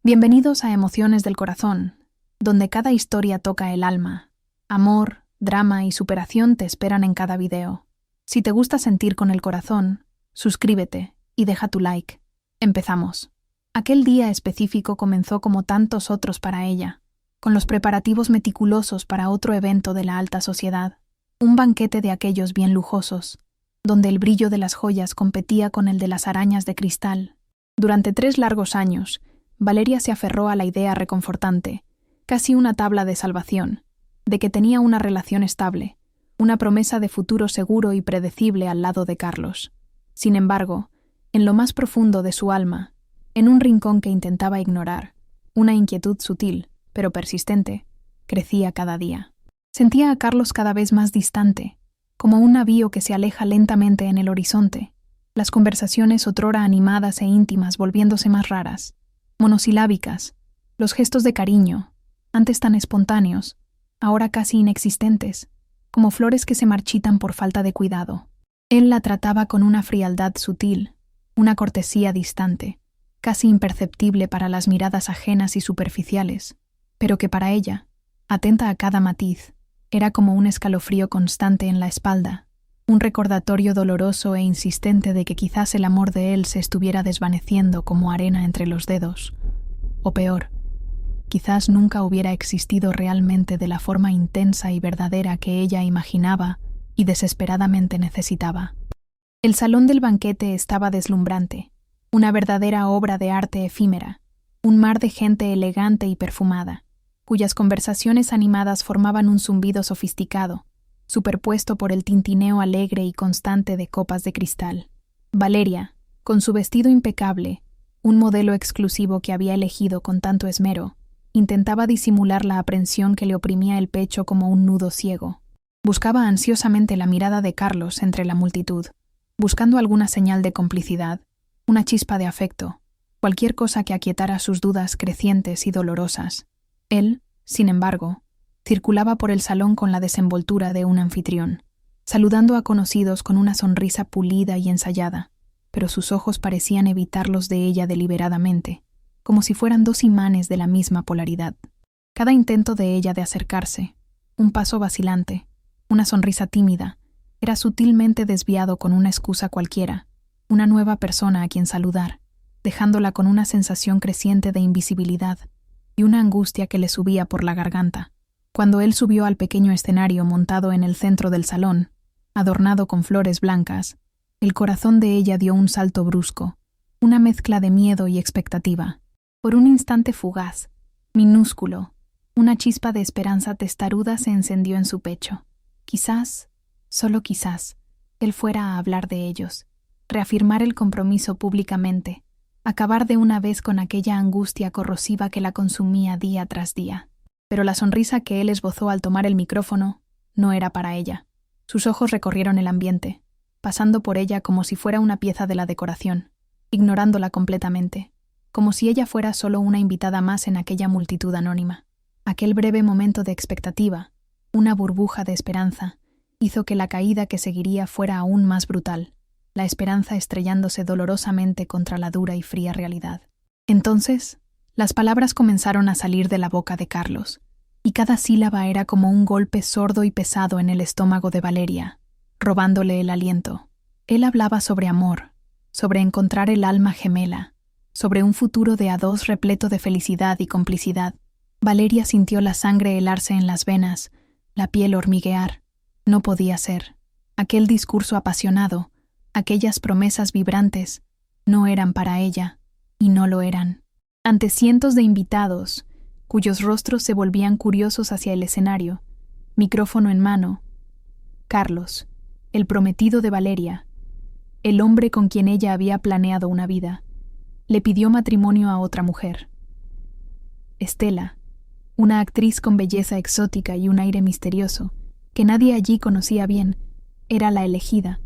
Bienvenidos a Emociones del Corazón, donde cada historia toca el alma. Amor, drama y superación te esperan en cada video. Si te gusta sentir con el corazón, suscríbete y deja tu like. Empezamos. Aquel día específico comenzó como tantos otros para ella, con los preparativos meticulosos para otro evento de la alta sociedad, un banquete de aquellos bien lujosos, donde el brillo de las joyas competía con el de las arañas de cristal. Durante 3 largos años, Valeria se aferró a la idea reconfortante, casi una tabla de salvación, de que tenía una relación estable, una promesa de futuro seguro y predecible al lado de Carlos. Sin embargo, en lo más profundo de su alma, en un rincón que intentaba ignorar, una inquietud sutil, pero persistente, crecía cada día. Sentía a Carlos cada vez más distante, como un navío que se aleja lentamente en el horizonte, las conversaciones otrora animadas e íntimas volviéndose más raras, monosilábicas, los gestos de cariño, antes tan espontáneos, ahora casi inexistentes, como flores que se marchitan por falta de cuidado. Él la trataba con una frialdad sutil, una cortesía distante, casi imperceptible para las miradas ajenas y superficiales, pero que para ella, atenta a cada matiz, era como un escalofrío constante en la espalda, un recordatorio doloroso e insistente de que quizás el amor de él se estuviera desvaneciendo como arena entre los dedos. O peor, quizás nunca hubiera existido realmente de la forma intensa y verdadera que ella imaginaba y desesperadamente necesitaba. El salón del banquete estaba deslumbrante, una verdadera obra de arte efímera, un mar de gente elegante y perfumada, cuyas conversaciones animadas formaban un zumbido sofisticado, superpuesto por el tintineo alegre y constante de copas de cristal. Valeria, con su vestido impecable, un modelo exclusivo que había elegido con tanto esmero, intentaba disimular la aprensión que le oprimía el pecho como un nudo ciego. Buscaba ansiosamente la mirada de Carlos entre la multitud, buscando alguna señal de complicidad, una chispa de afecto, cualquier cosa que aquietara sus dudas crecientes y dolorosas. Él, sin embargo, circulaba por el salón con la desenvoltura de un anfitrión, saludando a conocidos con una sonrisa pulida y ensayada, pero sus ojos parecían evitarlos de ella deliberadamente, como si fueran 2 imanes de la misma polaridad. Cada intento de ella de acercarse, un paso vacilante, una sonrisa tímida, era sutilmente desviado con una excusa cualquiera, una nueva persona a quien saludar, dejándola con una sensación creciente de invisibilidad y una angustia que le subía por la garganta. Cuando él subió al pequeño escenario montado en el centro del salón, adornado con flores blancas, el corazón de ella dio un salto brusco, una mezcla de miedo y expectativa. Por un instante fugaz, minúsculo, una chispa de esperanza testaruda se encendió en su pecho. Quizás, solo quizás, él fuera a hablar de ellos, reafirmar el compromiso públicamente, acabar de una vez con aquella angustia corrosiva que la consumía día tras día. Pero la sonrisa que él esbozó al tomar el micrófono no era para ella. Sus ojos recorrieron el ambiente, pasando por ella como si fuera una pieza de la decoración, ignorándola completamente, como si ella fuera solo una invitada más en aquella multitud anónima. Aquel breve momento de expectativa, una burbuja de esperanza, hizo que la caída que seguiría fuera aún más brutal, la esperanza estrellándose dolorosamente contra la dura y fría realidad. Entonces, las palabras comenzaron a salir de la boca de Carlos, y cada sílaba era como un golpe sordo y pesado en el estómago de Valeria, robándole el aliento. Él hablaba sobre amor, sobre encontrar el alma gemela, sobre un futuro de a 2 repleto de felicidad y complicidad. Valeria sintió la sangre helarse en las venas, la piel hormiguear. No podía ser. Aquel discurso apasionado, aquellas promesas vibrantes, no eran para ella, y no lo eran. Ante cientos de invitados, cuyos rostros se volvían curiosos hacia el escenario, micrófono en mano, Carlos, el prometido de Valeria, el hombre con quien ella había planeado una vida, le pidió matrimonio a otra mujer. Estela, una actriz con belleza exótica y un aire misterioso, que nadie allí conocía bien, era la elegida,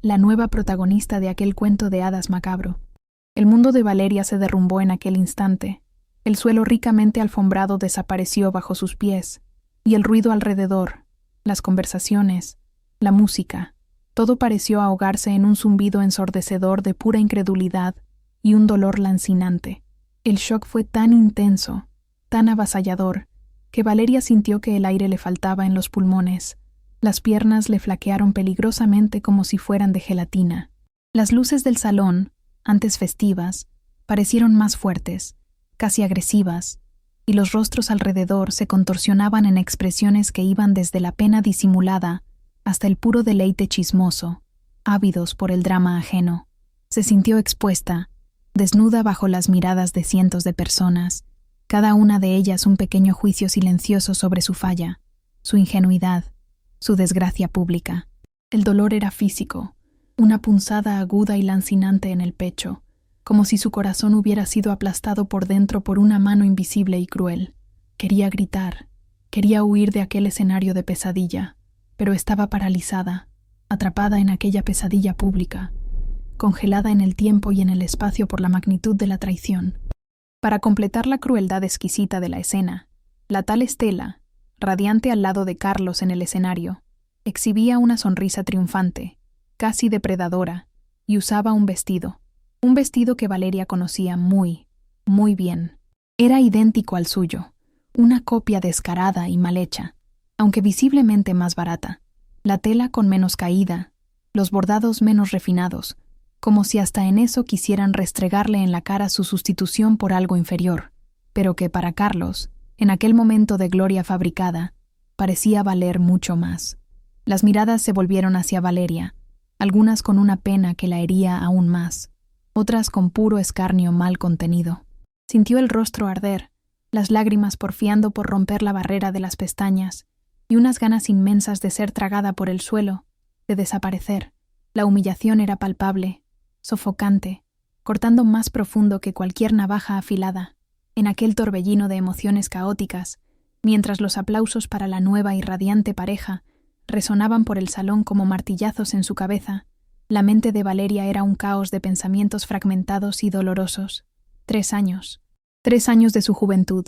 la nueva protagonista de aquel cuento de hadas macabro. El mundo de Valeria se derrumbó en aquel instante. El suelo ricamente alfombrado desapareció bajo sus pies, y el ruido alrededor, las conversaciones, la música, todo pareció ahogarse en un zumbido ensordecedor de pura incredulidad y un dolor lancinante. El shock fue tan intenso, tan avasallador, que Valeria sintió que el aire le faltaba en los pulmones. Las piernas le flaquearon peligrosamente como si fueran de gelatina. Las luces del salón, antes festivas, parecieron más fuertes, casi agresivas, y los rostros alrededor se contorsionaban en expresiones que iban desde la pena disimulada hasta el puro deleite chismoso, ávidos por el drama ajeno. Se sintió expuesta, desnuda bajo las miradas de cientos de personas, cada una de ellas un pequeño juicio silencioso sobre su falla, su ingenuidad, su desgracia pública. El dolor era físico, una punzada aguda y lancinante en el pecho, como si su corazón hubiera sido aplastado por dentro por una mano invisible y cruel. Quería gritar, quería huir de aquel escenario de pesadilla, pero estaba paralizada, atrapada en aquella pesadilla pública, congelada en el tiempo y en el espacio por la magnitud de la traición. Para completar la crueldad exquisita de la escena, la tal Estela, radiante al lado de Carlos en el escenario, exhibía una sonrisa triunfante, casi depredadora, y usaba un vestido que Valeria conocía muy, muy bien. Era idéntico al suyo, una copia descarada y mal hecha, aunque visiblemente más barata, la tela con menos caída, los bordados menos refinados, como si hasta en eso quisieran restregarle en la cara su sustitución por algo inferior, pero que para Carlos, en aquel momento de gloria fabricada, parecía valer mucho más. Las miradas se volvieron hacia Valeria, algunas con una pena que la hería aún más, otras con puro escarnio mal contenido. Sintió el rostro arder, las lágrimas porfiando por romper la barrera de las pestañas, y unas ganas inmensas de ser tragada por el suelo, de desaparecer. La humillación era palpable, sofocante, cortando más profundo que cualquier navaja afilada, en aquel torbellino de emociones caóticas, mientras los aplausos para la nueva y radiante pareja resonaban por el salón como martillazos en su cabeza. La mente de Valeria era un caos de pensamientos fragmentados y dolorosos. 3 años. 3 años de su juventud,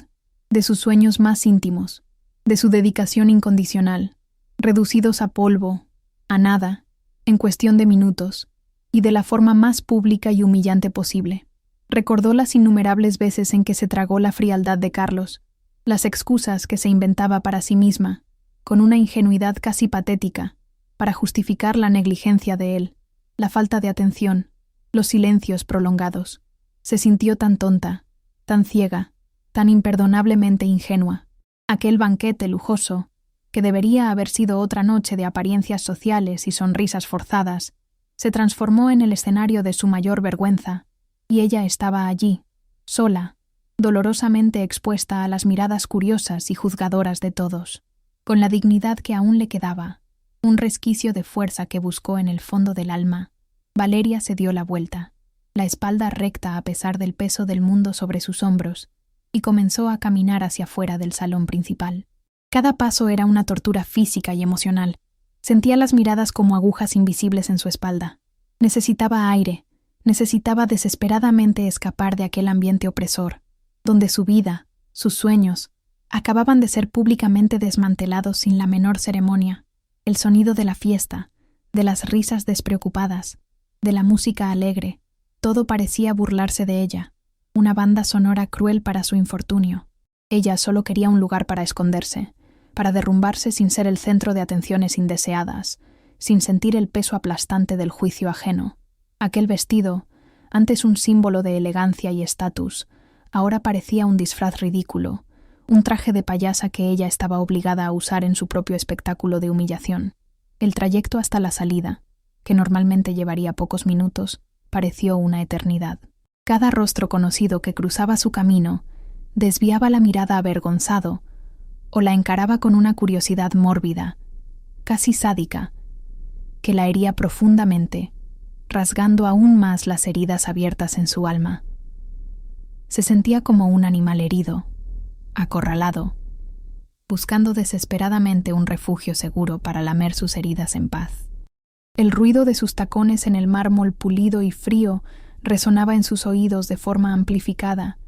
de sus sueños más íntimos, de su dedicación incondicional, reducidos a polvo, a nada, en cuestión de minutos, y de la forma más pública y humillante posible. Recordó las innumerables veces en que se tragó la frialdad de Carlos, las excusas que se inventaba para sí misma, con una ingenuidad casi patética, para justificar la negligencia de él, la falta de atención, los silencios prolongados. Se sintió tan tonta, tan ciega, tan imperdonablemente ingenua. Aquel banquete lujoso, que debería haber sido otra noche de apariencias sociales y sonrisas forzadas, se transformó en el escenario de su mayor vergüenza, y ella estaba allí, sola, dolorosamente expuesta a las miradas curiosas y juzgadoras de todos. Con la dignidad que aún le quedaba, un resquicio de fuerza que buscó en el fondo del alma, Valeria se dio la vuelta, la espalda recta a pesar del peso del mundo sobre sus hombros, y comenzó a caminar hacia afuera del salón principal. Cada paso era una tortura física y emocional. Sentía las miradas como agujas invisibles en su espalda. Necesitaba aire, necesitaba desesperadamente escapar de aquel ambiente opresor, donde su vida, sus sueños, acababan de ser públicamente desmantelados sin la menor ceremonia. El sonido de la fiesta, de las risas despreocupadas, de la música alegre, todo parecía burlarse de ella, una banda sonora cruel para su infortunio. Ella solo quería un lugar para esconderse, para derrumbarse sin ser el centro de atenciones indeseadas, sin sentir el peso aplastante del juicio ajeno. Aquel vestido, antes un símbolo de elegancia y estatus, ahora parecía un disfraz ridículo, un traje de payasa que ella estaba obligada a usar en su propio espectáculo de humillación. El trayecto hasta la salida, que normalmente llevaría pocos minutos, pareció una eternidad. Cada rostro conocido que cruzaba su camino desviaba la mirada avergonzado o la encaraba con una curiosidad mórbida, casi sádica, que la hería profundamente, rasgando aún más las heridas abiertas en su alma. Se sentía como un animal herido, acorralado, buscando desesperadamente un refugio seguro para lamer sus heridas en paz. El ruido de sus tacones en el mármol pulido y frío resonaba en sus oídos de forma amplificada,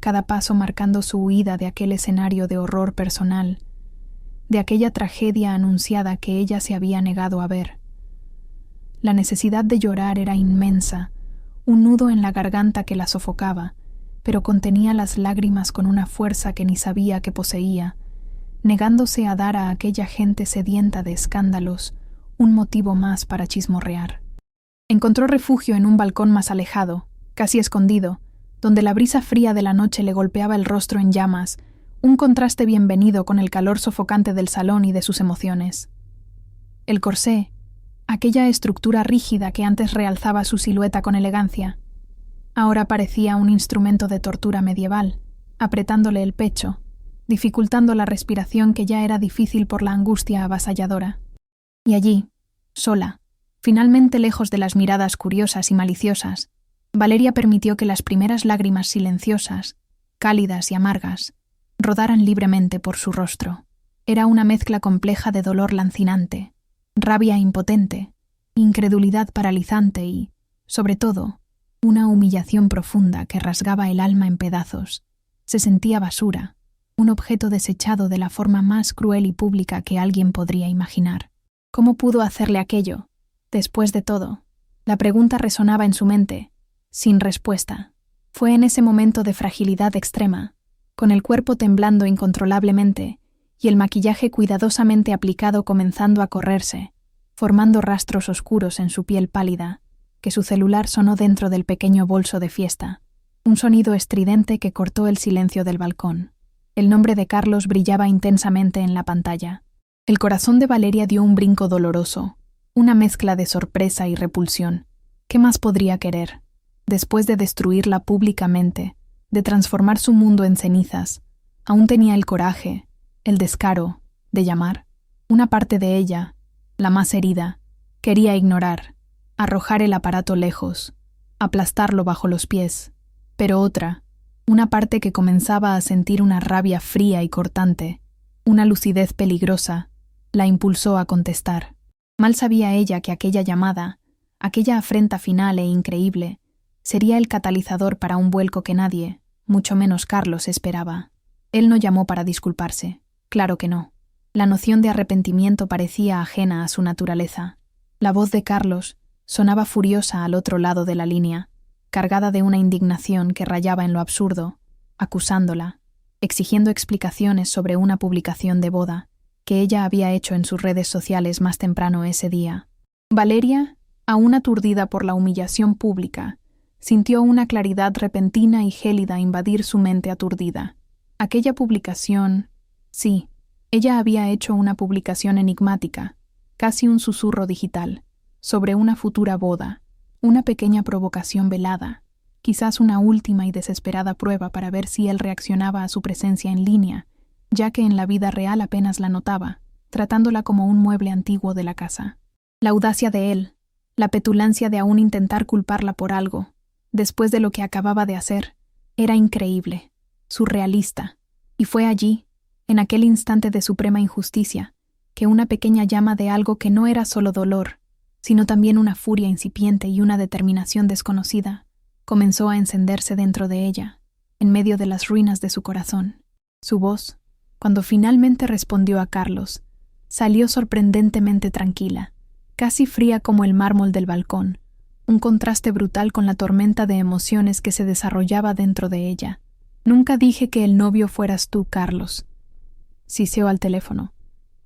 cada paso marcando su huida de aquel escenario de horror personal, de aquella tragedia anunciada que ella se había negado a ver. La necesidad de llorar era inmensa, un nudo en la garganta que la sofocaba, pero contenía las lágrimas con una fuerza que ni sabía que poseía, negándose a dar a aquella gente sedienta de escándalos un motivo más para chismorrear. Encontró refugio en un balcón más alejado, casi escondido, donde la brisa fría de la noche le golpeaba el rostro en llamas, un contraste bienvenido con el calor sofocante del salón y de sus emociones. El corsé, aquella estructura rígida que antes realzaba su silueta con elegancia, ahora parecía un instrumento de tortura medieval, apretándole el pecho, dificultando la respiración que ya era difícil por la angustia avasalladora. Y allí, sola, finalmente lejos de las miradas curiosas y maliciosas, Valeria permitió que las primeras lágrimas silenciosas, cálidas y amargas, rodaran libremente por su rostro. Era una mezcla compleja de dolor lancinante, rabia impotente, incredulidad paralizante y, sobre todo, una humillación profunda que rasgaba el alma en pedazos. Se sentía basura, un objeto desechado de la forma más cruel y pública que alguien podría imaginar. ¿Cómo pudo hacerle aquello? Después de todo, la pregunta resonaba en su mente, sin respuesta. Fue en ese momento de fragilidad extrema, con el cuerpo temblando incontrolablemente y el maquillaje cuidadosamente aplicado comenzando a correrse, formando rastros oscuros en su piel pálida, que su celular sonó dentro del pequeño bolso de fiesta, un sonido estridente que cortó el silencio del balcón. El nombre de Carlos brillaba intensamente en la pantalla. El corazón de Valeria dio un brinco doloroso, una mezcla de sorpresa y repulsión. ¿Qué más podría querer? Después de destruirla públicamente, de transformar su mundo en cenizas, aún tenía el coraje, el descaro, de llamar. Una parte de ella, la más herida, quería ignorar, arrojar el aparato lejos, aplastarlo bajo los pies, pero otra, una parte que comenzaba a sentir una rabia fría y cortante, una lucidez peligrosa, la impulsó a contestar. Mal sabía ella que aquella llamada, aquella afrenta final e increíble, sería el catalizador para un vuelco que nadie, mucho menos Carlos, esperaba. Él no llamó para disculparse, claro que no. La noción de arrepentimiento parecía ajena a su naturaleza. La voz de Carlos sonaba furiosa al otro lado de la línea, cargada de una indignación que rayaba en lo absurdo, acusándola, exigiendo explicaciones sobre una publicación de boda que ella había hecho en sus redes sociales más temprano ese día. Valeria, aún aturdida por la humillación pública, sintió una claridad repentina y gélida invadir su mente aturdida. Aquella publicación, sí, ella había hecho una publicación enigmática, casi un susurro digital, sobre una futura boda, una pequeña provocación velada, quizás una última y desesperada prueba para ver si él reaccionaba a su presencia en línea, ya que en la vida real apenas la notaba, tratándola como un mueble antiguo de la casa. La audacia de él, la petulancia de aún intentar culparla por algo, después de lo que acababa de hacer, era increíble, surrealista, y fue allí, en aquel instante de suprema injusticia, que una pequeña llama de algo que no era solo dolor, sino también una furia incipiente y una determinación desconocida, comenzó a encenderse dentro de ella, en medio de las ruinas de su corazón. Su voz, cuando finalmente respondió a Carlos, salió sorprendentemente tranquila, casi fría como el mármol del balcón, un contraste brutal con la tormenta de emociones que se desarrollaba dentro de ella. Nunca dije que el novio fueras tú, Carlos. Siseó al teléfono,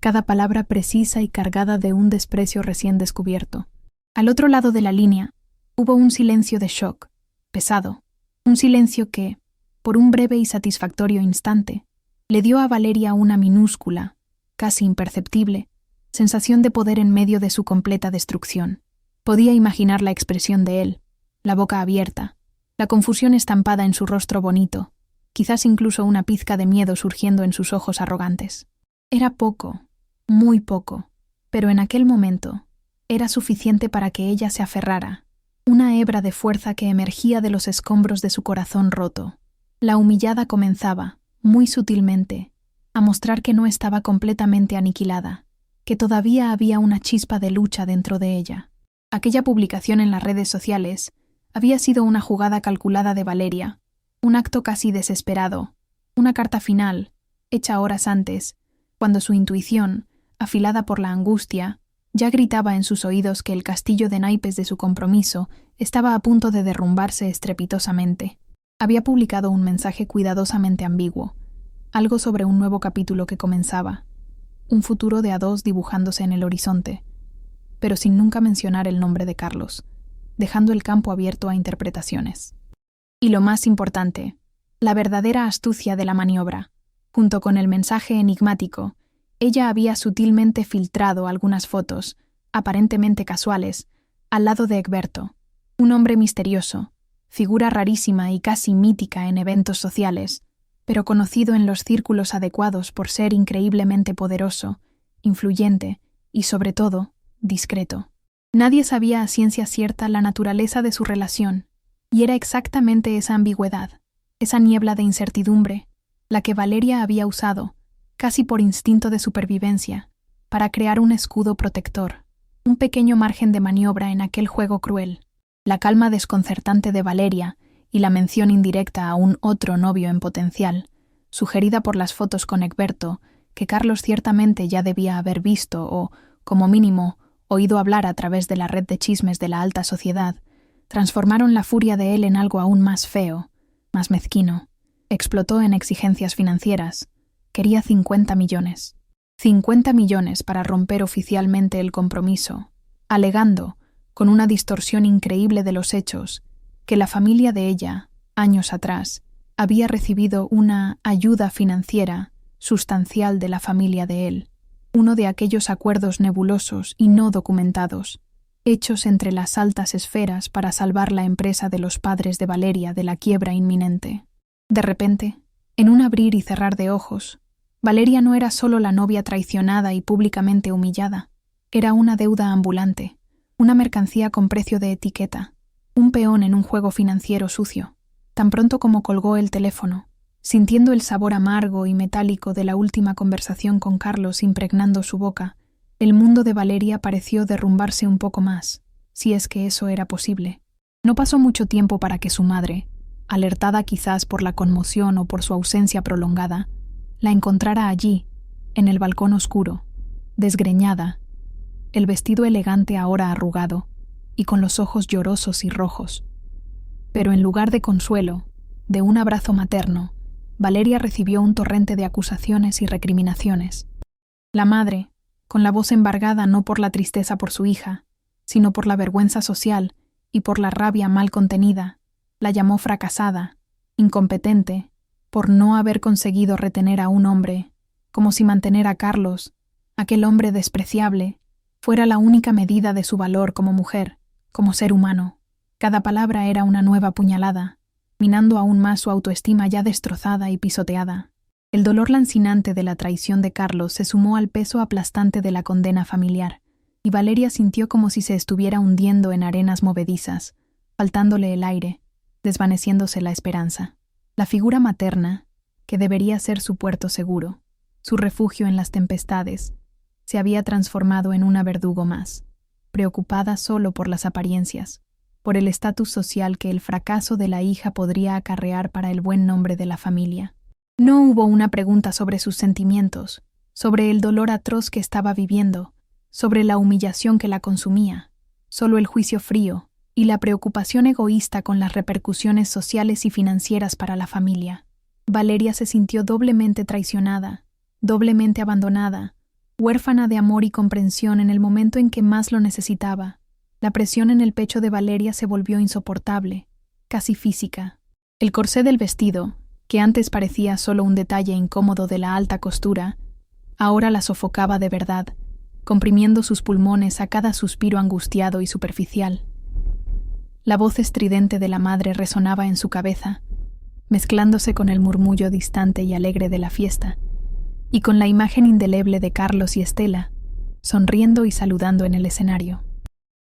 cada palabra precisa y cargada de un desprecio recién descubierto. Al otro lado de la línea, hubo un silencio de shock, pesado, un silencio que, por un breve y satisfactorio instante, le dio a Valeria una minúscula, casi imperceptible, sensación de poder en medio de su completa destrucción. Podía imaginar la expresión de él, la boca abierta, la confusión estampada en su rostro bonito, quizás incluso una pizca de miedo surgiendo en sus ojos arrogantes. Era poco, muy poco, pero en aquel momento era suficiente para que ella se aferrara, una hebra de fuerza que emergía de los escombros de su corazón roto. La humillada comenzaba, muy sutilmente, a mostrar que no estaba completamente aniquilada, que todavía había una chispa de lucha dentro de ella. Aquella publicación en las redes sociales había sido una jugada calculada de Valeria, un acto casi desesperado, una carta final, hecha horas antes, cuando su intuición, afilada por la angustia, ya gritaba en sus oídos que el castillo de naipes de su compromiso estaba a punto de derrumbarse estrepitosamente. Había publicado un mensaje cuidadosamente ambiguo, algo sobre un nuevo capítulo que comenzaba, un futuro de a dos dibujándose en el horizonte, pero sin nunca mencionar el nombre de Carlos, dejando el campo abierto a interpretaciones. Y lo más importante, la verdadera astucia de la maniobra. Junto con el mensaje enigmático, ella había sutilmente filtrado algunas fotos, aparentemente casuales, al lado de Egberto, un hombre misterioso, figura rarísima y casi mítica en eventos sociales, pero conocido en los círculos adecuados por ser increíblemente poderoso, influyente y, sobre todo, discreto. Nadie sabía a ciencia cierta la naturaleza de su relación, y era exactamente esa ambigüedad, esa niebla de incertidumbre, la que Valeria había usado, casi por instinto de supervivencia, para crear un escudo protector, un pequeño margen de maniobra en aquel juego cruel. La calma desconcertante de Valeria y la mención indirecta a un otro novio en potencial, sugerida por las fotos con Egberto, que Carlos ciertamente ya debía haber visto o, como mínimo, oído hablar a través de la red de chismes de la alta sociedad, transformaron la furia de él en algo aún más feo, más mezquino. Explotó en exigencias financieras. Quería 50 millones. 50 millones para romper oficialmente el compromiso, alegando, con una distorsión increíble de los hechos, que la familia de ella, años atrás, había recibido una ayuda financiera sustancial de la familia de él, uno de aquellos acuerdos nebulosos y no documentados, hechos entre las altas esferas para salvar la empresa de los padres de Valeria de la quiebra inminente. De repente, en un abrir y cerrar de ojos, Valeria no era solo la novia traicionada y públicamente humillada, era una deuda ambulante, una mercancía con precio de etiqueta, un peón en un juego financiero sucio. Tan pronto como colgó el teléfono, sintiendo el sabor amargo y metálico de la última conversación con Carlos impregnando su boca, el mundo de Valeria pareció derrumbarse un poco más, si es que eso era posible. No pasó mucho tiempo para que su madre, alertada quizás por la conmoción o por su ausencia prolongada, la encontrara allí, en el balcón oscuro, desgreñada, el vestido elegante ahora arrugado y con los ojos llorosos y rojos. Pero en lugar de consuelo, de un abrazo materno, Valeria recibió un torrente de acusaciones y recriminaciones. La madre, con la voz embargada no por la tristeza por su hija, sino por la vergüenza social y por la rabia mal contenida, la llamó fracasada, incompetente, por no haber conseguido retener a un hombre, como si mantener a Carlos, aquel hombre despreciable, fuera la única medida de su valor como mujer, como ser humano. Cada palabra era una nueva puñalada, minando aún más su autoestima ya destrozada y pisoteada. El dolor lancinante de la traición de Carlos se sumó al peso aplastante de la condena familiar, y Valeria sintió como si se estuviera hundiendo en arenas movedizas, faltándole el aire, desvaneciéndose la esperanza. La figura materna, que debería ser su puerto seguro, su refugio en las tempestades, se había transformado en una verdugo más, preocupada solo por las apariencias, por el estatus social que el fracaso de la hija podría acarrear para el buen nombre de la familia. No hubo una pregunta sobre sus sentimientos, sobre el dolor atroz que estaba viviendo, sobre la humillación que la consumía, solo el juicio frío y la preocupación egoísta con las repercusiones sociales y financieras para la familia. Valeria se sintió doblemente traicionada, doblemente abandonada, huérfana de amor y comprensión en el momento en que más lo necesitaba. La presión en el pecho de Valeria se volvió insoportable, casi física. El corsé del vestido, que antes parecía solo un detalle incómodo de la alta costura, ahora la sofocaba de verdad, comprimiendo sus pulmones a cada suspiro angustiado y superficial. La voz estridente de la madre resonaba en su cabeza, mezclándose con el murmullo distante y alegre de la fiesta, y con la imagen indeleble de Carlos y Estela, sonriendo y saludando en el escenario.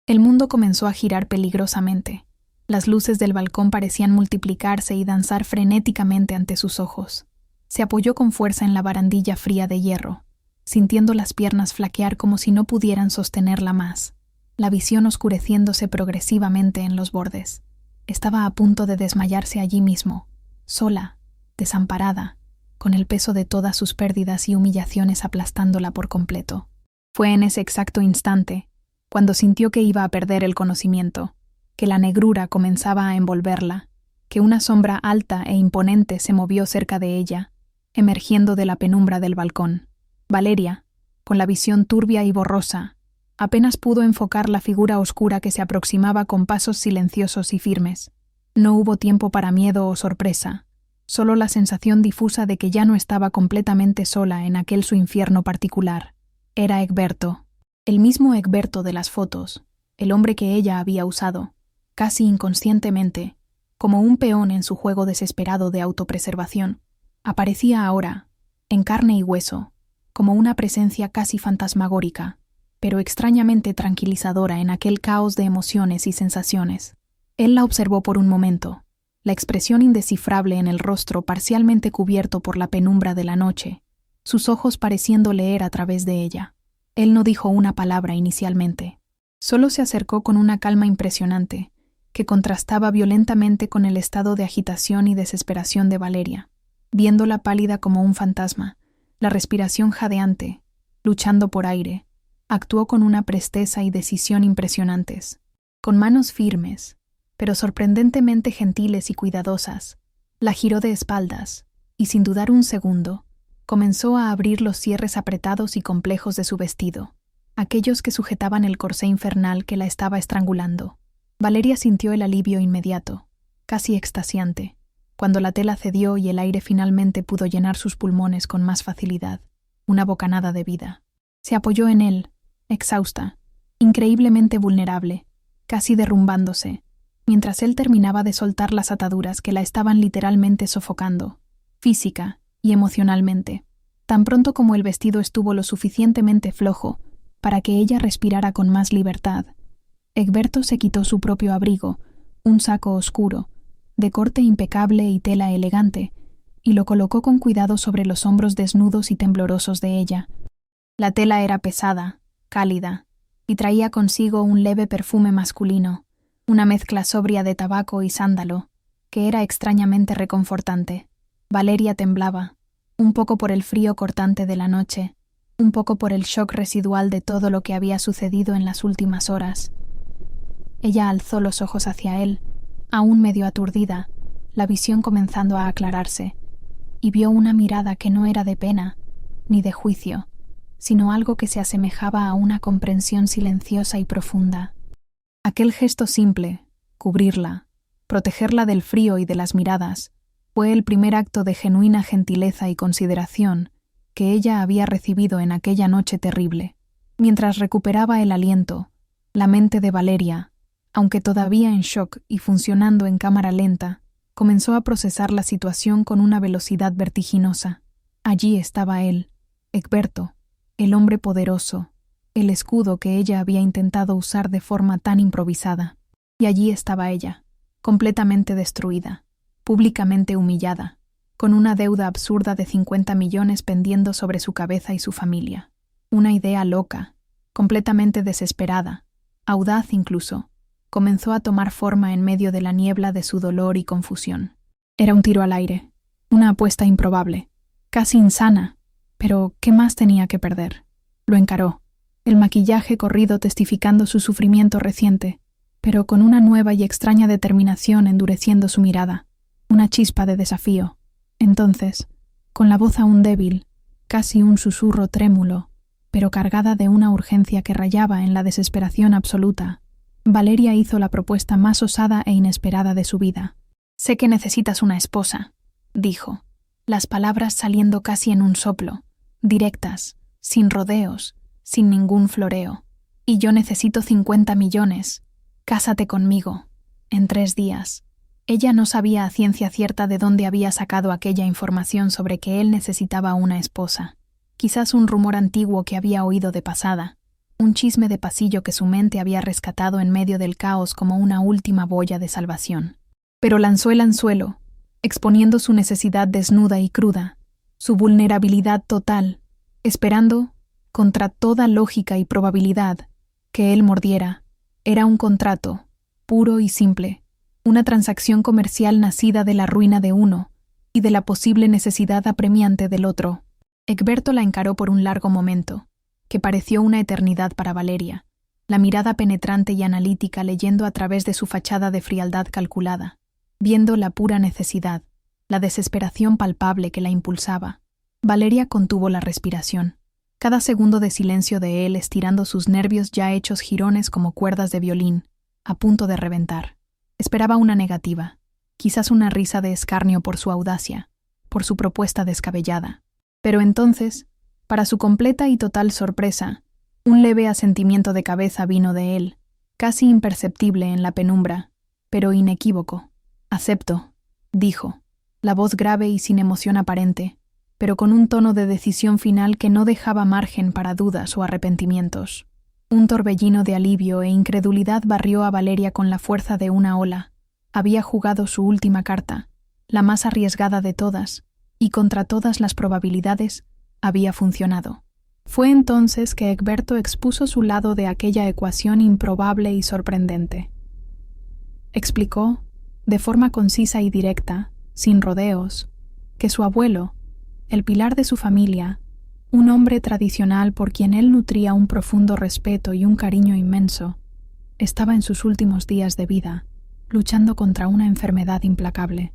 El mundo comenzó a girar peligrosamente. Las luces del balcón parecían multiplicarse y danzar frenéticamente ante sus ojos. Se apoyó con fuerza en la barandilla fría de hierro, sintiendo las piernas flaquear como si no pudieran sostenerla más, la visión oscureciéndose progresivamente en los bordes. Estaba a punto de desmayarse allí mismo, sola, desamparada, con el peso de todas sus pérdidas y humillaciones aplastándola por completo. Fue en ese exacto instante, cuando sintió que iba a perder el conocimiento, que la negrura comenzaba a envolverla, que una sombra alta e imponente se movió cerca de ella, emergiendo de la penumbra del balcón. Valeria, con la visión turbia y borrosa, apenas pudo enfocar la figura oscura que se aproximaba con pasos silenciosos y firmes. No hubo tiempo para miedo o sorpresa, solo la sensación difusa de que ya no estaba completamente sola en aquel su infierno particular. Era Egberto, el mismo Egberto de las fotos, el hombre que ella había usado, casi inconscientemente, como un peón en su juego desesperado de autopreservación. Aparecía ahora, en carne y hueso, como una presencia casi fantasmagórica, pero extrañamente tranquilizadora en aquel caos de emociones y sensaciones. Él la observó por un momento, la expresión indescifrable en el rostro parcialmente cubierto por la penumbra de la noche, sus ojos pareciendo leer a través de ella. Él no dijo una palabra inicialmente. Solo se acercó con una calma impresionante, que contrastaba violentamente con el estado de agitación y desesperación de Valeria, viéndola pálida como un fantasma, la respiración jadeante, luchando por aire. Actuó con una presteza y decisión impresionantes, con manos firmes, pero sorprendentemente gentiles y cuidadosas. La giró de espaldas, y sin dudar un segundo, comenzó a abrir los cierres apretados y complejos de su vestido, aquellos que sujetaban el corsé infernal que la estaba estrangulando. Valeria sintió el alivio inmediato, casi extasiante, cuando la tela cedió y el aire finalmente pudo llenar sus pulmones con más facilidad, una bocanada de vida. Se apoyó en él, exhausta, increíblemente vulnerable, casi derrumbándose, mientras él terminaba de soltar las ataduras que la estaban literalmente sofocando, física y emocionalmente. Tan pronto como el vestido estuvo lo suficientemente flojo para que ella respirara con más libertad, Egberto se quitó su propio abrigo, un saco oscuro, de corte impecable y tela elegante, y lo colocó con cuidado sobre los hombros desnudos y temblorosos de ella. La tela era pesada, cálida, y traía consigo un leve perfume masculino, una mezcla sobria de tabaco y sándalo, que era extrañamente reconfortante. Valeria temblaba, un poco por el frío cortante de la noche, un poco por el shock residual de todo lo que había sucedido en las últimas horas. Ella alzó los ojos hacia él, aún medio aturdida, la visión comenzando a aclararse, y vio una mirada que no era de pena, ni de juicio, sino algo que se asemejaba a una comprensión silenciosa y profunda. Aquel gesto simple, cubrirla, protegerla del frío y de las miradas, fue el primer acto de genuina gentileza y consideración que ella había recibido en aquella noche terrible. Mientras recuperaba el aliento, la mente de Valeria, aunque todavía en shock y funcionando en cámara lenta, comenzó a procesar la situación con una velocidad vertiginosa. Allí estaba él, Egberto, el hombre poderoso, el escudo que ella había intentado usar de forma tan improvisada. Y allí estaba ella, completamente destruida, públicamente humillada, con una deuda absurda de 50 millones pendiendo sobre su cabeza y su familia. Una idea loca, completamente desesperada, audaz incluso, comenzó a tomar forma en medio de la niebla de su dolor y confusión. Era un tiro al aire, una apuesta improbable, casi insana, pero ¿qué más tenía que perder? Lo encaró, el maquillaje corrido testificando su sufrimiento reciente, pero con una nueva y extraña determinación endureciendo su mirada, una chispa de desafío. Entonces, con la voz aún débil, casi un susurro trémulo, pero cargada de una urgencia que rayaba en la desesperación absoluta, Valeria hizo la propuesta más osada e inesperada de su vida. «Sé que necesitas una esposa», dijo, las palabras saliendo casi en un soplo, directas, sin rodeos, sin ningún floreo. «Y yo necesito 50 millones. Cásate conmigo. En 3 días». Ella no sabía a ciencia cierta de dónde había sacado aquella información sobre que él necesitaba una esposa. Quizás un rumor antiguo que había oído de pasada, un chisme de pasillo que su mente había rescatado en medio del caos como una última boya de salvación. Pero lanzó el anzuelo, exponiendo su necesidad desnuda y cruda, su vulnerabilidad total, esperando, contra toda lógica y probabilidad, que él mordiera. Era un contrato, puro y simple, una transacción comercial nacida de la ruina de uno y de la posible necesidad apremiante del otro. Egberto la encaró por un largo momento, que pareció una eternidad para Valeria, la mirada penetrante y analítica leyendo a través de su fachada de frialdad calculada. viendo la pura necesidad, la desesperación palpable que la impulsaba. Valeria contuvo la respiración. Cada segundo de silencio de él estirando sus nervios ya hechos jirones como cuerdas de violín, a punto de reventar. Esperaba una negativa, quizás una risa de escarnio por su audacia, por su propuesta descabellada. Pero entonces, para su completa y total sorpresa, un leve asentimiento de cabeza vino de él, casi imperceptible en la penumbra, pero inequívoco. «Acepto», dijo, la voz grave y sin emoción aparente, pero con un tono de decisión final que no dejaba margen para dudas o arrepentimientos. Un torbellino de alivio e incredulidad barrió a Valeria con la fuerza de una ola. Había jugado su última carta, la más arriesgada de todas, y contra todas las probabilidades, había funcionado. Fue entonces que Egberto expuso su lado de aquella ecuación improbable y sorprendente. Explicó, de forma concisa y directa, sin rodeos, que su abuelo, el pilar de su familia, un hombre tradicional por quien él nutría un profundo respeto y un cariño inmenso, estaba en sus últimos días de vida, luchando contra una enfermedad implacable.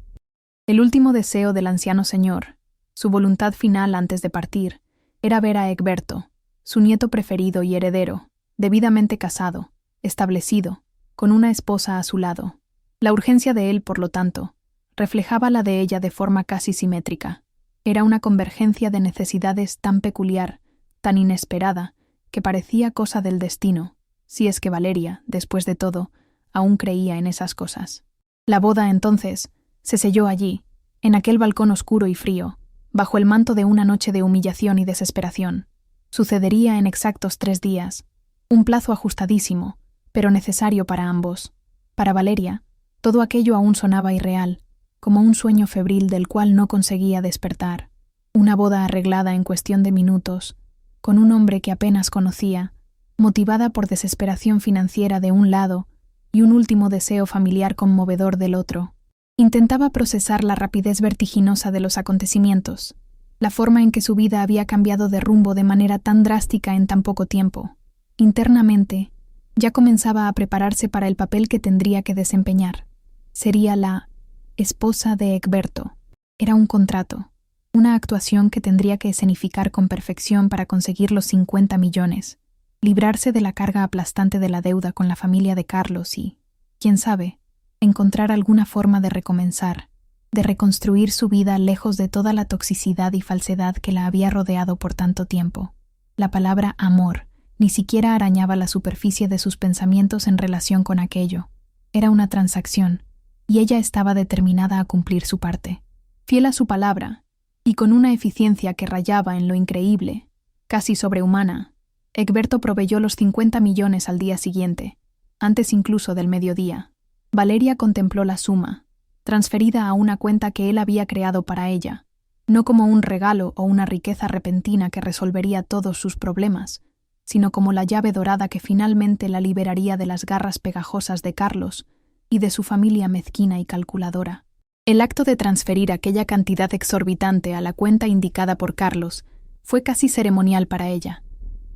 El último deseo del anciano señor, su voluntad final antes de partir, era ver a Egberto, su nieto preferido y heredero, debidamente casado, establecido, con una esposa a su lado. La urgencia de él, por lo tanto, reflejaba la de ella de forma casi simétrica. Era una convergencia de necesidades tan peculiar, tan inesperada, que parecía cosa del destino, si es que Valeria, después de todo, aún creía en esas cosas. La boda, entonces, se selló allí, en aquel balcón oscuro y frío, bajo el manto de una noche de humillación y desesperación. Sucedería en exactos 3 días, un plazo ajustadísimo, pero necesario para ambos. Para Valeria, todo aquello aún sonaba irreal, como un sueño febril del cual no conseguía despertar. Una boda arreglada en cuestión de minutos, con un hombre que apenas conocía, motivada por desesperación financiera de un lado y un último deseo familiar conmovedor del otro. Intentaba procesar la rapidez vertiginosa de los acontecimientos, la forma en que su vida había cambiado de rumbo de manera tan drástica en tan poco tiempo. Internamente, ya comenzaba a prepararse para el papel que tendría que desempeñar. Sería la esposa de Egberto. Era un contrato, una actuación que tendría que escenificar con perfección para conseguir los 50 millones, librarse de la carga aplastante de la deuda con la familia de Carlos y, quién sabe, encontrar alguna forma de recomenzar, de reconstruir su vida lejos de toda la toxicidad y falsedad que la había rodeado por tanto tiempo. La palabra amor ni siquiera arañaba la superficie de sus pensamientos en relación con aquello. Era una transacción, y ella estaba determinada a cumplir su parte. Fiel a su palabra, y con una eficiencia que rayaba en lo increíble, casi sobrehumana, Egberto proveyó los 50 millones al día siguiente, antes incluso del mediodía. Valeria contempló la suma, transferida a una cuenta que él había creado para ella, no como un regalo o una riqueza repentina que resolvería todos sus problemas, sino como la llave dorada que finalmente la liberaría de las garras pegajosas de Carlos y de su familia mezquina y calculadora. El acto de transferir aquella cantidad exorbitante a la cuenta indicada por Carlos fue casi ceremonial para ella,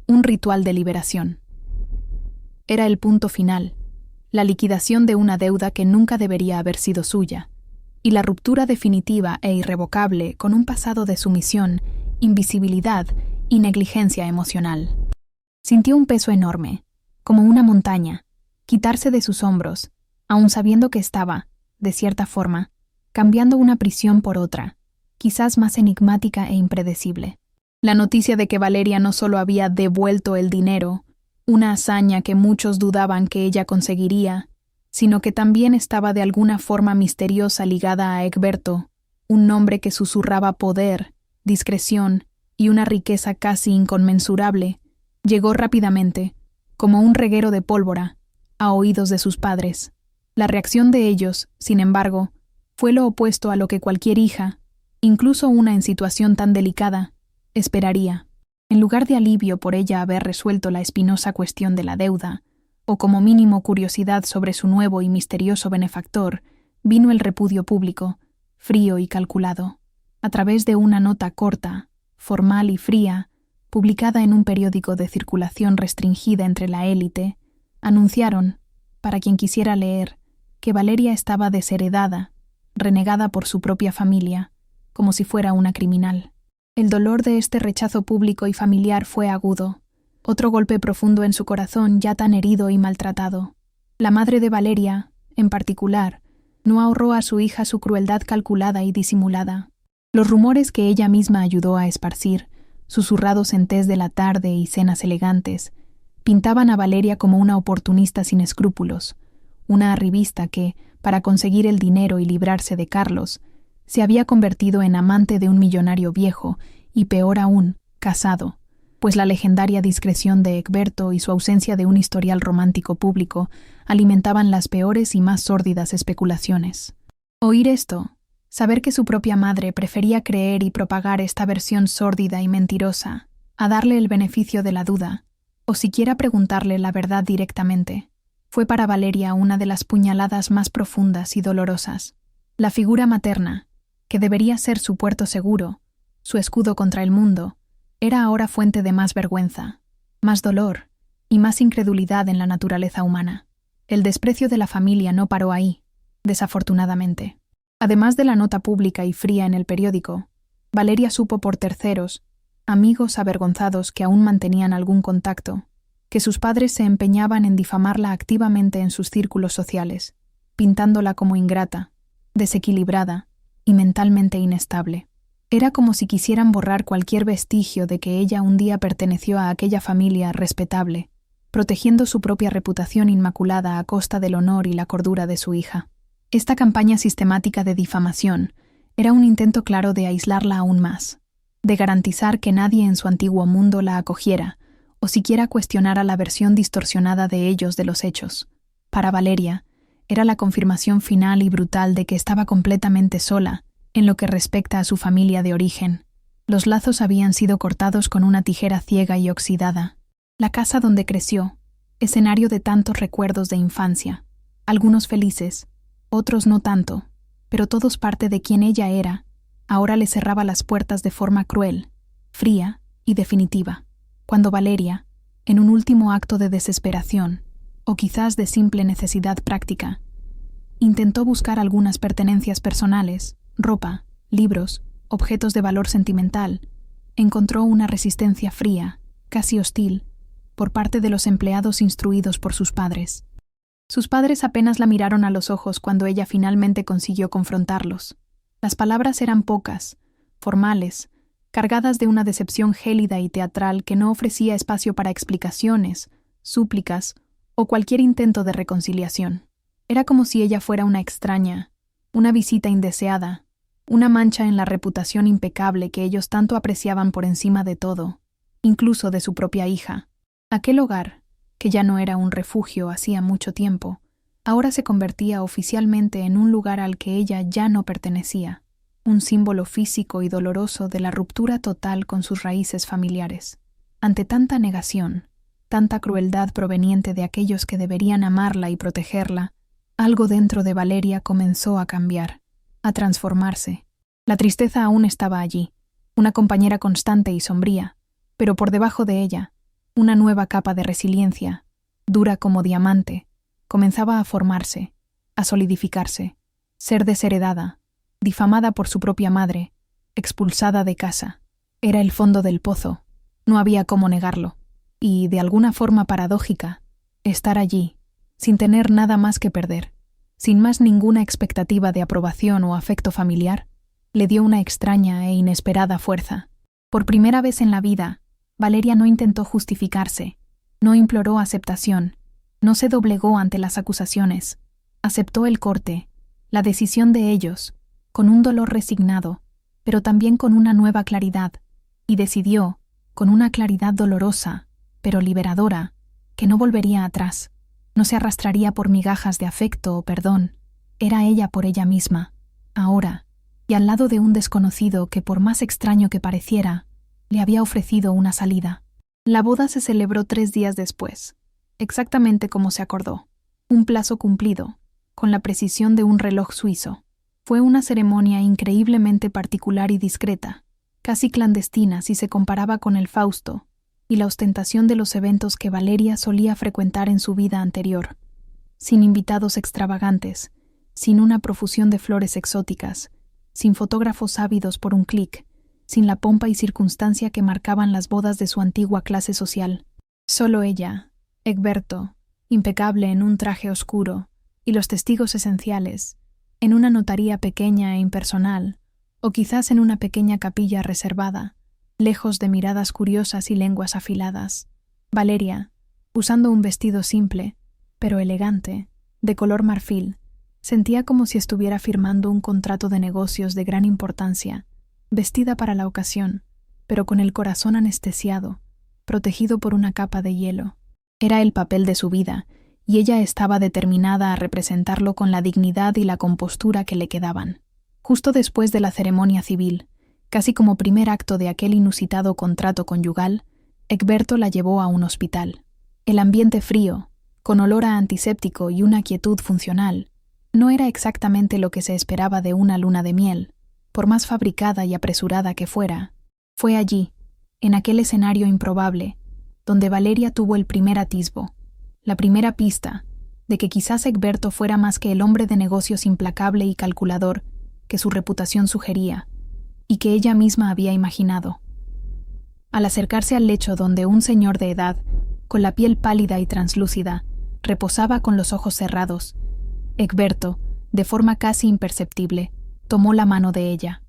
un ritual de liberación. Era el punto final, la liquidación de una deuda que nunca debería haber sido suya, y la ruptura definitiva e irrevocable con un pasado de sumisión, invisibilidad y negligencia emocional. Sintió un peso enorme, como una montaña, quitarse de sus hombros, aun sabiendo que estaba, de cierta forma, cambiando una prisión por otra, quizás más enigmática e impredecible. La noticia de que Valeria no solo había devuelto el dinero, una hazaña que muchos dudaban que ella conseguiría, sino que también estaba de alguna forma misteriosa ligada a Egberto, un nombre que susurraba poder, discreción y una riqueza casi inconmensurable, llegó rápidamente, como un reguero de pólvora, a oídos de sus padres. La reacción de ellos, sin embargo, fue lo opuesto a lo que cualquier hija, incluso una en situación tan delicada, esperaría. En lugar de alivio por ella haber resuelto la espinosa cuestión de la deuda, o como mínimo curiosidad sobre su nuevo y misterioso benefactor, vino el repudio público, frío y calculado, a través de una nota corta, formal y fría, publicada en un periódico de circulación restringida entre la élite. Anunciaron, para quien quisiera leer, que Valeria estaba desheredada renegada por su propia familia, como si fuera una criminal. El dolor de este rechazo público y familiar fue agudo, otro golpe profundo en su corazón ya tan herido y maltratado. La madre de Valeria, en particular, no ahorró a su hija su crueldad calculada y disimulada. Los rumores que ella misma ayudó a esparcir, susurrados en tés de la tarde y cenas elegantes, pintaban a Valeria como una oportunista sin escrúpulos, una arribista que, para conseguir el dinero y librarse de Carlos, se había convertido en amante de un millonario viejo y, peor aún, casado, pues la legendaria discreción de Egberto y su ausencia de un historial romántico público alimentaban las peores y más sórdidas especulaciones. Oír esto, saber que su propia madre prefería creer y propagar esta versión sórdida y mentirosa, a darle el beneficio de la duda, o siquiera preguntarle la verdad directamente, fue para Valeria una de las puñaladas más profundas y dolorosas. La figura materna, que debería ser su puerto seguro, su escudo contra el mundo, era ahora fuente de más vergüenza, más dolor y más incredulidad en la naturaleza humana. El desprecio de la familia no paró ahí, desafortunadamente. Además de la nota pública y fría en el periódico, Valeria supo por terceros, amigos avergonzados que aún mantenían algún contacto, que sus padres se empeñaban en difamarla activamente en sus círculos sociales, pintándola como ingrata, desequilibrada y mentalmente inestable. Era como si quisieran borrar cualquier vestigio de que ella un día perteneció a aquella familia respetable, protegiendo su propia reputación inmaculada a costa del honor y la cordura de su hija. Esta campaña sistemática de difamación era un intento claro de aislarla aún más, de garantizar que nadie en su antiguo mundo la acogiera o siquiera cuestionara la versión distorsionada de ellos de los hechos. Para Valeria, era la confirmación final y brutal de que estaba completamente sola en lo que respecta a su familia de origen. Los lazos habían sido cortados con una tijera ciega y oxidada. La casa donde creció, escenario de tantos recuerdos de infancia, algunos felices, otros no tanto, pero todos parte de quien ella era, ahora le cerraba las puertas de forma cruel, fría y definitiva. Cuando Valeria, en un último acto de desesperación, o quizás de simple necesidad práctica, intentó buscar algunas pertenencias personales, ropa, libros, objetos de valor sentimental, encontró una resistencia fría, casi hostil, por parte de los empleados instruidos por sus padres. Sus padres apenas la miraron a los ojos cuando ella finalmente consiguió confrontarlos. Las palabras eran pocas, formales, cargadas de una decepción gélida y teatral que no ofrecía espacio para explicaciones, súplicas o cualquier intento de reconciliación. Era como si ella fuera una extraña, una visita indeseada, una mancha en la reputación impecable que ellos tanto apreciaban por encima de todo, incluso de su propia hija. Aquel hogar, que ya no era un refugio hacía mucho tiempo, ahora se convertía oficialmente en un lugar al que ella ya no pertenecía, un símbolo físico y doloroso de la ruptura total con sus raíces familiares. Ante tanta negación, tanta crueldad proveniente de aquellos que deberían amarla y protegerla, algo dentro de Valeria comenzó a cambiar, a transformarse. La tristeza aún estaba allí, una compañera constante y sombría, pero por debajo de ella, una nueva capa de resiliencia, dura como diamante, comenzaba a formarse, a solidificarse, ser desheredada, difamada por su propia madre, expulsada de casa. Era el fondo del pozo, no había cómo negarlo, y, de alguna forma paradójica, estar allí, sin tener nada más que perder, sin más ninguna expectativa de aprobación o afecto familiar, le dio una extraña e inesperada fuerza. Por primera vez en la vida, Valeria no intentó justificarse, no imploró aceptación, no se doblegó ante las acusaciones, aceptó el corte, la decisión de ellos, con un dolor resignado, pero también con una nueva claridad, y decidió, con una claridad dolorosa, pero liberadora, que no volvería atrás, no se arrastraría por migajas de afecto o perdón, era ella por ella misma, ahora, y al lado de un desconocido que, por más extraño que pareciera, le había ofrecido una salida. La boda se celebró 3 días después, exactamente como se acordó, un plazo cumplido, con la precisión de un reloj suizo. Fue una ceremonia increíblemente particular y discreta, casi clandestina si se comparaba con el Fausto y la ostentación de los eventos que Valeria solía frecuentar en su vida anterior, sin invitados extravagantes, sin una profusión de flores exóticas, sin fotógrafos ávidos por un clic, sin la pompa y circunstancia que marcaban las bodas de su antigua clase social. Solo ella, Egberto, impecable en un traje oscuro, y los testigos esenciales, en una notaría pequeña e impersonal, o quizás en una pequeña capilla reservada, lejos de miradas curiosas y lenguas afiladas. Valeria, usando un vestido simple, pero elegante, de color marfil, sentía como si estuviera firmando un contrato de negocios de gran importancia, vestida para la ocasión, pero con el corazón anestesiado, protegido por una capa de hielo. Era el papel de su vida, y ella estaba determinada a representarlo con la dignidad y la compostura que le quedaban. Justo después de la ceremonia civil, casi como primer acto de aquel inusitado contrato conyugal, Egberto la llevó a un hospital. El ambiente frío, con olor a antiséptico y una quietud funcional, no era exactamente lo que se esperaba de una luna de miel, por más fabricada y apresurada que fuera. Fue allí, en aquel escenario improbable, donde Valeria tuvo el primer atisbo, la primera pista, de que quizás Egberto fuera más que el hombre de negocios implacable y calculador que su reputación sugería, y que ella misma había imaginado. Al acercarse al lecho donde un señor de edad, con la piel pálida y translúcida, reposaba con los ojos cerrados, Egberto, de forma casi imperceptible, tomó la mano de ella.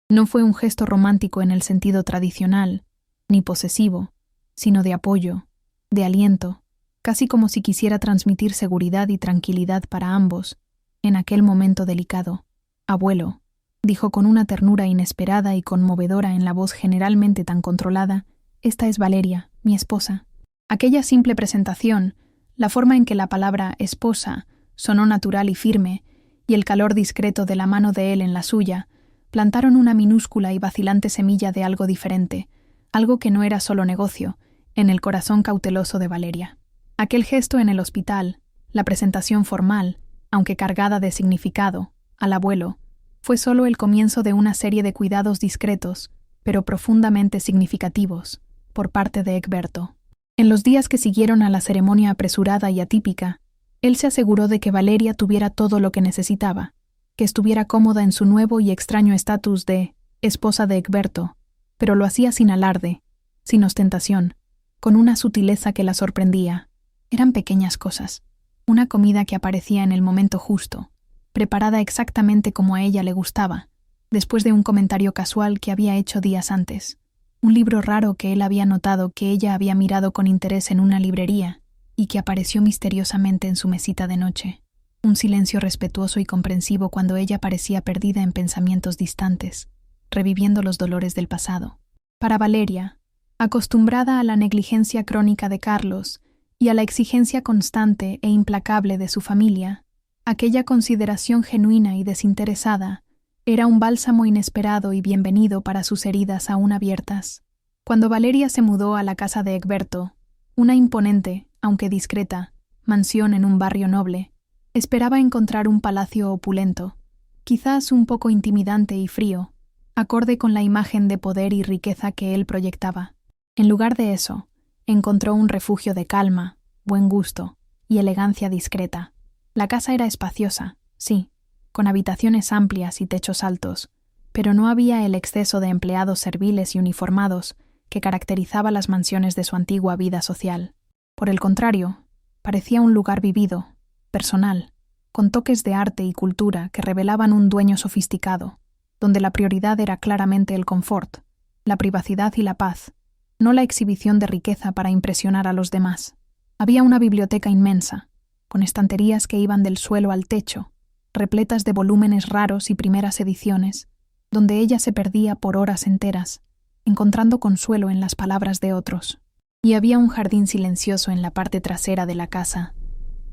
No fue un gesto romántico en el sentido tradicional, ni posesivo, sino de apoyo, de aliento, casi como si quisiera transmitir seguridad y tranquilidad para ambos, en aquel momento delicado. «Abuelo», dijo con una ternura inesperada y conmovedora en la voz generalmente tan controlada, «esta es Valeria, mi esposa». Aquella simple presentación, la forma en que la palabra «esposa» sonó natural y firme, y el calor discreto de la mano de él en la suya, plantaron una minúscula y vacilante semilla de algo diferente, algo que no era solo negocio, en el corazón cauteloso de Valeria. Aquel gesto en el hospital, la presentación formal, aunque cargada de significado, al abuelo, fue solo el comienzo de una serie de cuidados discretos, pero profundamente significativos, por parte de Egberto. En los días que siguieron a la ceremonia apresurada y atípica, él se aseguró de que Valeria tuviera todo lo que necesitaba, que estuviera cómoda en su nuevo y extraño estatus de esposa de Egberto, pero lo hacía sin alarde, sin ostentación, con una sutileza que la sorprendía. Eran pequeñas cosas, una comida que aparecía en el momento justo, preparada exactamente como a ella le gustaba, después de un comentario casual que había hecho días antes, un libro raro que él había notado que ella había mirado con interés en una librería y que apareció misteriosamente en su mesita de noche, un silencio respetuoso y comprensivo cuando ella parecía perdida en pensamientos distantes, reviviendo los dolores del pasado. Para Valeria, acostumbrada a la negligencia crónica de Carlos y a la exigencia constante e implacable de su familia, aquella consideración genuina y desinteresada era un bálsamo inesperado y bienvenido para sus heridas aún abiertas. Cuando Valeria se mudó a la casa de Egberto, una imponente, aunque discreta, mansión en un barrio noble, esperaba encontrar un palacio opulento, quizás un poco intimidante y frío, acorde con la imagen de poder y riqueza que él proyectaba. En lugar de eso, encontró un refugio de calma, buen gusto y elegancia discreta. La casa era espaciosa, sí, con habitaciones amplias y techos altos, pero no había el exceso de empleados serviles y uniformados que caracterizaba las mansiones de su antigua vida social. Por el contrario, parecía un lugar vivido, personal, con toques de arte y cultura que revelaban un dueño sofisticado, donde la prioridad era claramente el confort, la privacidad y la paz, no la exhibición de riqueza para impresionar a los demás. Había una biblioteca inmensa, con estanterías que iban del suelo al techo, repletas de volúmenes raros y primeras ediciones, donde ella se perdía por horas enteras, encontrando consuelo en las palabras de otros. Y había un jardín silencioso en la parte trasera de la casa,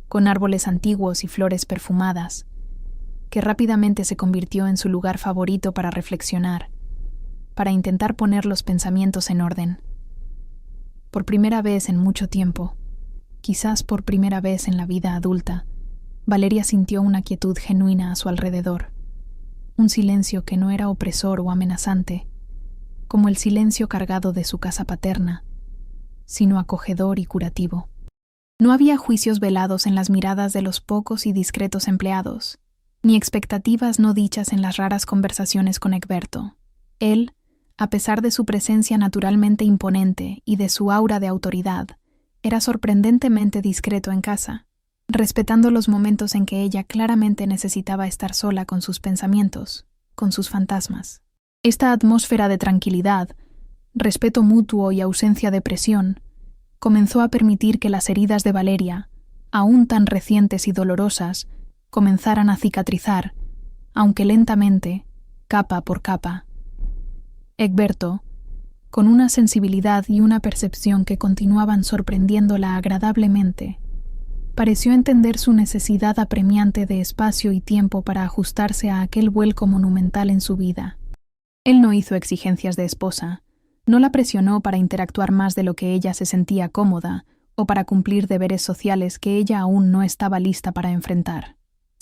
con árboles antiguos y flores perfumadas, que rápidamente se convirtió en su lugar favorito para reflexionar, para intentar poner los pensamientos en orden. Por primera vez en mucho tiempo, quizás por primera vez en la vida adulta, Valeria sintió una quietud genuina a su alrededor, un silencio que no era opresor o amenazante, como el silencio cargado de su casa paterna, sino acogedor y curativo. No había juicios velados en las miradas de los pocos y discretos empleados, ni expectativas no dichas en las raras conversaciones con Egberto. Él, a pesar de su presencia naturalmente imponente y de su aura de autoridad, era sorprendentemente discreto en casa, respetando los momentos en que ella claramente necesitaba estar sola con sus pensamientos, con sus fantasmas. Esta atmósfera de tranquilidad, respeto mutuo y ausencia de presión, comenzó a permitir que las heridas de Valeria, aún tan recientes y dolorosas, comenzaran a cicatrizar, aunque lentamente, capa por capa. Egberto, con una sensibilidad y una percepción que continuaban sorprendiéndola agradablemente, pareció entender su necesidad apremiante de espacio y tiempo para ajustarse a aquel vuelco monumental en su vida. Él no hizo exigencias de esposa, no la presionó para interactuar más de lo que ella se sentía cómoda o para cumplir deberes sociales que ella aún no estaba lista para enfrentar.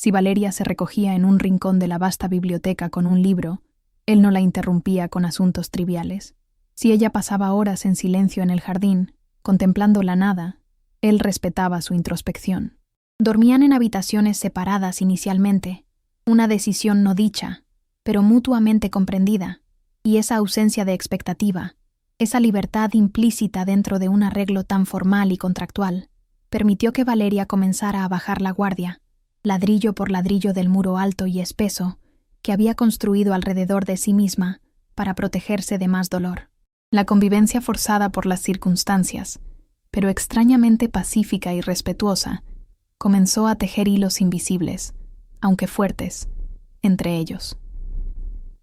Si Valeria se recogía en un rincón de la vasta biblioteca con un libro, él no la interrumpía con asuntos triviales. Si ella pasaba horas en silencio en el jardín, contemplando la nada, él respetaba su introspección. Dormían en habitaciones separadas inicialmente, una decisión no dicha, pero mutuamente comprendida, y esa ausencia de expectativa, esa libertad implícita dentro de un arreglo tan formal y contractual, permitió que Valeria comenzara a bajar la guardia, ladrillo por ladrillo del muro alto y espeso que había construido alrededor de sí misma para protegerse de más dolor. La convivencia forzada por las circunstancias, pero extrañamente pacífica y respetuosa, comenzó a tejer hilos invisibles, aunque fuertes, entre ellos.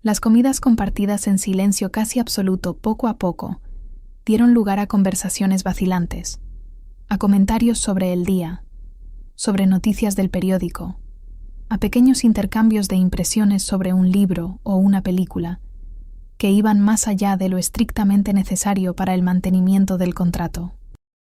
Las comidas compartidas en silencio casi absoluto poco a poco dieron lugar a conversaciones vacilantes, a comentarios sobre el día, sobre noticias del periódico, a pequeños intercambios de impresiones sobre un libro o una película, que iban más allá de lo estrictamente necesario para el mantenimiento del contrato.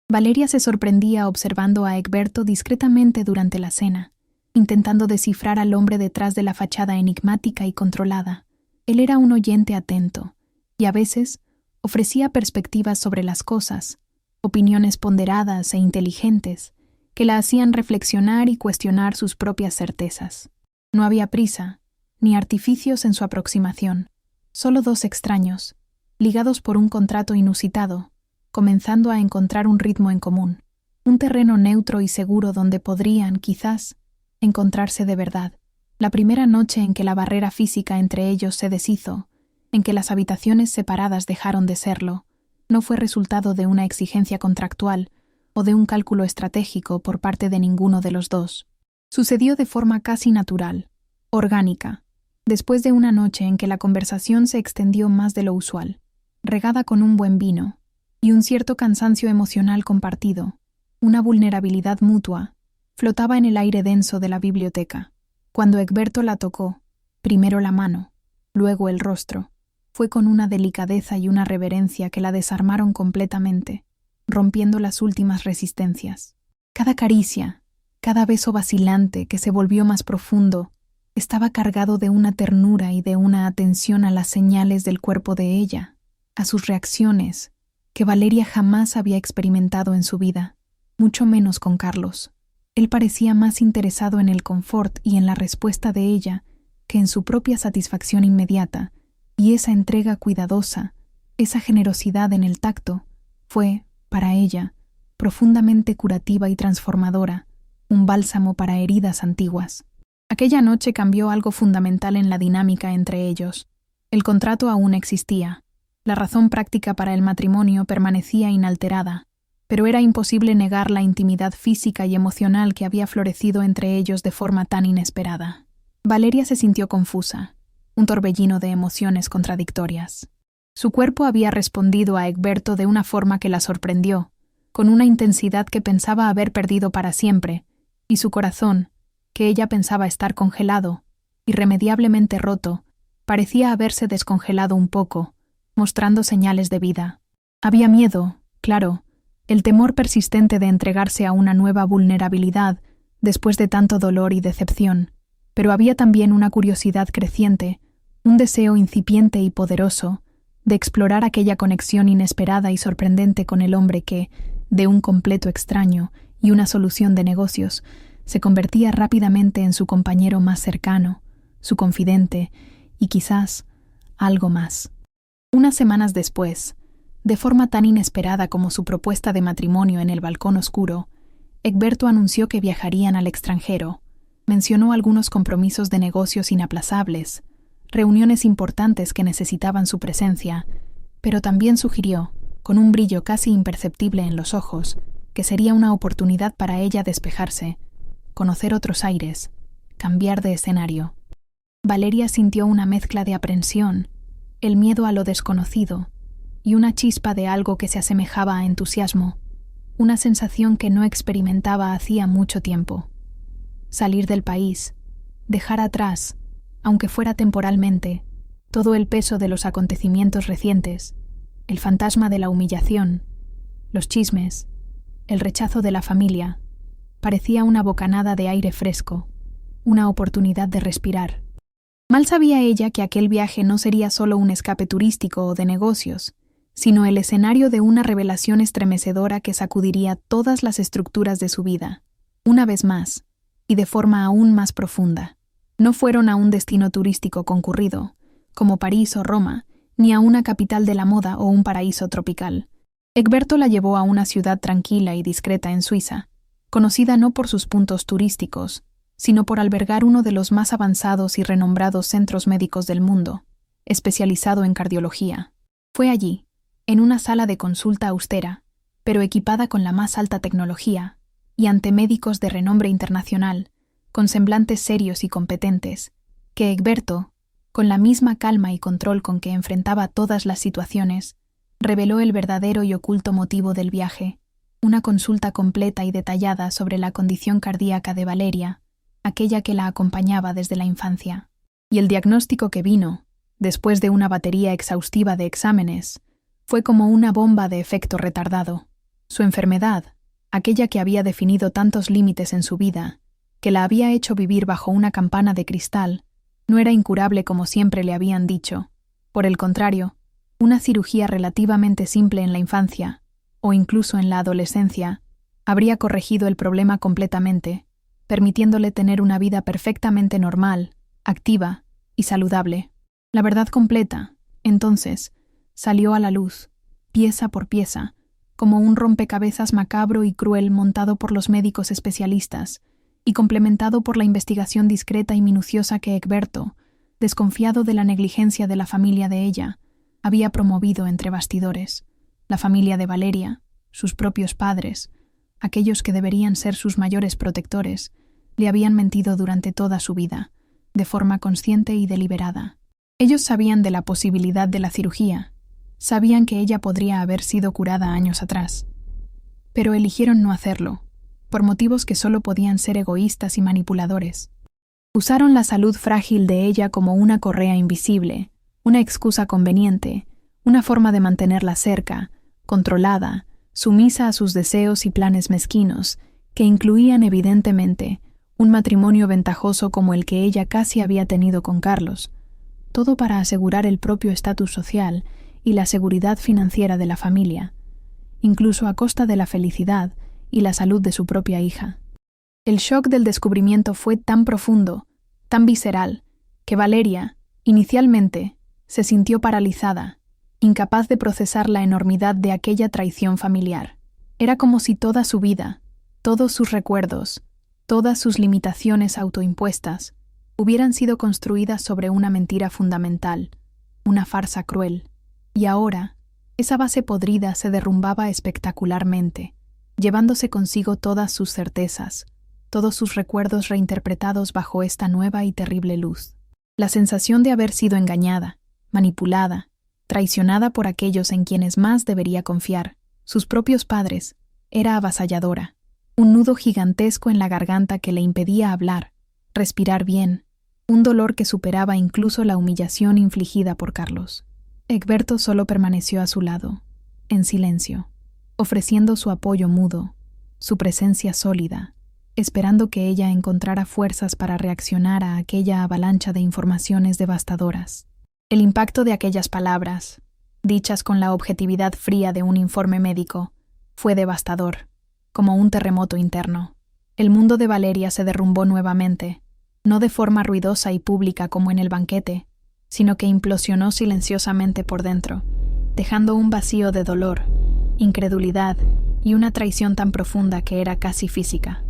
Valeria se sorprendía observando a Egberto discretamente durante la cena, intentando descifrar al hombre detrás de la fachada enigmática y controlada. Él era un oyente atento, y a veces ofrecía perspectivas sobre las cosas, opiniones ponderadas e inteligentes, que la hacían reflexionar y cuestionar sus propias certezas. No había prisa, ni artificios en su aproximación, solo dos extraños, ligados por un contrato inusitado, comenzando a encontrar un ritmo en común, un terreno neutro y seguro donde podrían, quizás, encontrarse de verdad. La primera noche en que la barrera física entre ellos se deshizo, en que las habitaciones separadas dejaron de serlo, no fue resultado de una exigencia contractual o de un cálculo estratégico por parte de ninguno de los dos. Sucedió de forma casi natural, orgánica, después de una noche en que la conversación se extendió más de lo usual, regada con un buen vino, y un cierto cansancio emocional compartido, una vulnerabilidad mutua, flotaba en el aire denso de la biblioteca. Cuando Egberto la tocó, primero la mano, luego el rostro, fue con una delicadeza y una reverencia que la desarmaron completamente, rompiendo las últimas resistencias. Cada caricia, cada beso vacilante que se volvió más profundo, estaba cargado de una ternura y de una atención a las señales del cuerpo de ella, a sus reacciones, que Valeria jamás había experimentado en su vida, mucho menos con Carlos. Él parecía más interesado en el confort y en la respuesta de ella que en su propia satisfacción inmediata, y esa entrega cuidadosa, esa generosidad en el tacto, fue, para ella, profundamente curativa y transformadora, un bálsamo para heridas antiguas. Aquella noche cambió algo fundamental en la dinámica entre ellos. El contrato aún existía. La razón práctica para el matrimonio permanecía inalterada, pero era imposible negar la intimidad física y emocional que había florecido entre ellos de forma tan inesperada. Valeria se sintió confusa, un torbellino de emociones contradictorias. Su cuerpo había respondido a Egberto de una forma que la sorprendió, con una intensidad que pensaba haber perdido para siempre, y su corazón, que ella pensaba estar congelado, irremediablemente roto, parecía haberse descongelado un poco, mostrando señales de vida. Había miedo, claro, el temor persistente de entregarse a una nueva vulnerabilidad después de tanto dolor y decepción, pero había también una curiosidad creciente, un deseo incipiente y poderoso de explorar aquella conexión inesperada y sorprendente con el hombre que, de un completo extraño y una solución de negocios, se convertía rápidamente en su compañero más cercano, su confidente y quizás algo más. Unas semanas después, de forma tan inesperada como su propuesta de matrimonio en el balcón oscuro, Egberto anunció que viajarían al extranjero, mencionó algunos compromisos de negocios inaplazables, reuniones importantes que necesitaban su presencia, pero también sugirió, con un brillo casi imperceptible en los ojos, que sería una oportunidad para ella despejarse, conocer otros aires, cambiar de escenario. Valeria sintió una mezcla de aprensión, el miedo a lo desconocido y una chispa de algo que se asemejaba a entusiasmo, una sensación que no experimentaba hacía mucho tiempo. Salir del país, dejar atrás, aunque fuera temporalmente, todo el peso de los acontecimientos recientes, el fantasma de la humillación, los chismes, el rechazo de la familia, parecía una bocanada de aire fresco, una oportunidad de respirar. Mal sabía ella que aquel viaje no sería solo un escape turístico o de negocios, sino el escenario de una revelación estremecedora que sacudiría todas las estructuras de su vida, una vez más, y de forma aún más profunda. No fueron a un destino turístico concurrido, como París o Roma, ni a una capital de la moda o un paraíso tropical. Egberto la llevó a una ciudad tranquila y discreta en Suiza, conocida no por sus puntos turísticos, sino por albergar uno de los más avanzados y renombrados centros médicos del mundo, especializado en cardiología. Fue allí, en una sala de consulta austera, pero equipada con la más alta tecnología, y ante médicos de renombre internacional, con semblantes serios y competentes, que Egberto, con la misma calma y control con que enfrentaba todas las situaciones, reveló el verdadero y oculto motivo del viaje, una consulta completa y detallada sobre la condición cardíaca de Valeria, aquella que la acompañaba desde la infancia. Y el diagnóstico que vino, después de una batería exhaustiva de exámenes, fue como una bomba de efecto retardado. Su enfermedad, aquella que había definido tantos límites en su vida, que la había hecho vivir bajo una campana de cristal, no era incurable como siempre le habían dicho. Por el contrario, una cirugía relativamente simple en la infancia, o incluso en la adolescencia, habría corregido el problema completamente, permitiéndole tener una vida perfectamente normal, activa y saludable. La verdad completa, entonces, salió a la luz, pieza por pieza, como un rompecabezas macabro y cruel montado por los médicos especialistas y complementado por la investigación discreta y minuciosa que Egberto, desconfiado de la negligencia de la familia de ella, había promovido entre bastidores. La familia de Valeria, sus propios padres, aquellos que deberían ser sus mayores protectores, le habían mentido durante toda su vida, de forma consciente y deliberada. Ellos sabían de la posibilidad de la cirugía, sabían que ella podría haber sido curada años atrás, pero eligieron no hacerlo, por motivos que solo podían ser egoístas y manipuladores. Usaron la salud frágil de ella como una correa invisible, una excusa conveniente, una forma de mantenerla cerca, controlada, sumisa a sus deseos y planes mezquinos, que incluían evidentemente un matrimonio ventajoso como el que ella casi había tenido con Carlos, todo para asegurar el propio estatus social y la seguridad financiera de la familia, incluso a costa de la felicidad y la salud de su propia hija. El shock del descubrimiento fue tan profundo, tan visceral, que Valeria, inicialmente, se sintió paralizada, incapaz de procesar la enormidad de aquella traición familiar. Era como si toda su vida, todos sus recuerdos, todas sus limitaciones autoimpuestas, hubieran sido construidas sobre una mentira fundamental, una farsa cruel. Y ahora, esa base podrida se derrumbaba espectacularmente, llevándose consigo todas sus certezas, todos sus recuerdos reinterpretados bajo esta nueva y terrible luz. La sensación de haber sido engañada, manipulada, traicionada por aquellos en quienes más debería confiar, sus propios padres, era avasalladora, un nudo gigantesco en la garganta que le impedía hablar, respirar bien, un dolor que superaba incluso la humillación infligida por Carlos. Egberto solo permaneció a su lado, en silencio, ofreciendo su apoyo mudo, su presencia sólida, esperando que ella encontrara fuerzas para reaccionar a aquella avalancha de informaciones devastadoras. El impacto de aquellas palabras, dichas con la objetividad fría de un informe médico, fue devastador, como un terremoto interno. El mundo de Valeria se derrumbó nuevamente, no de forma ruidosa y pública como en el banquete, sino que implosionó silenciosamente por dentro, dejando un vacío de dolor, incredulidad y una traición tan profunda que era casi física.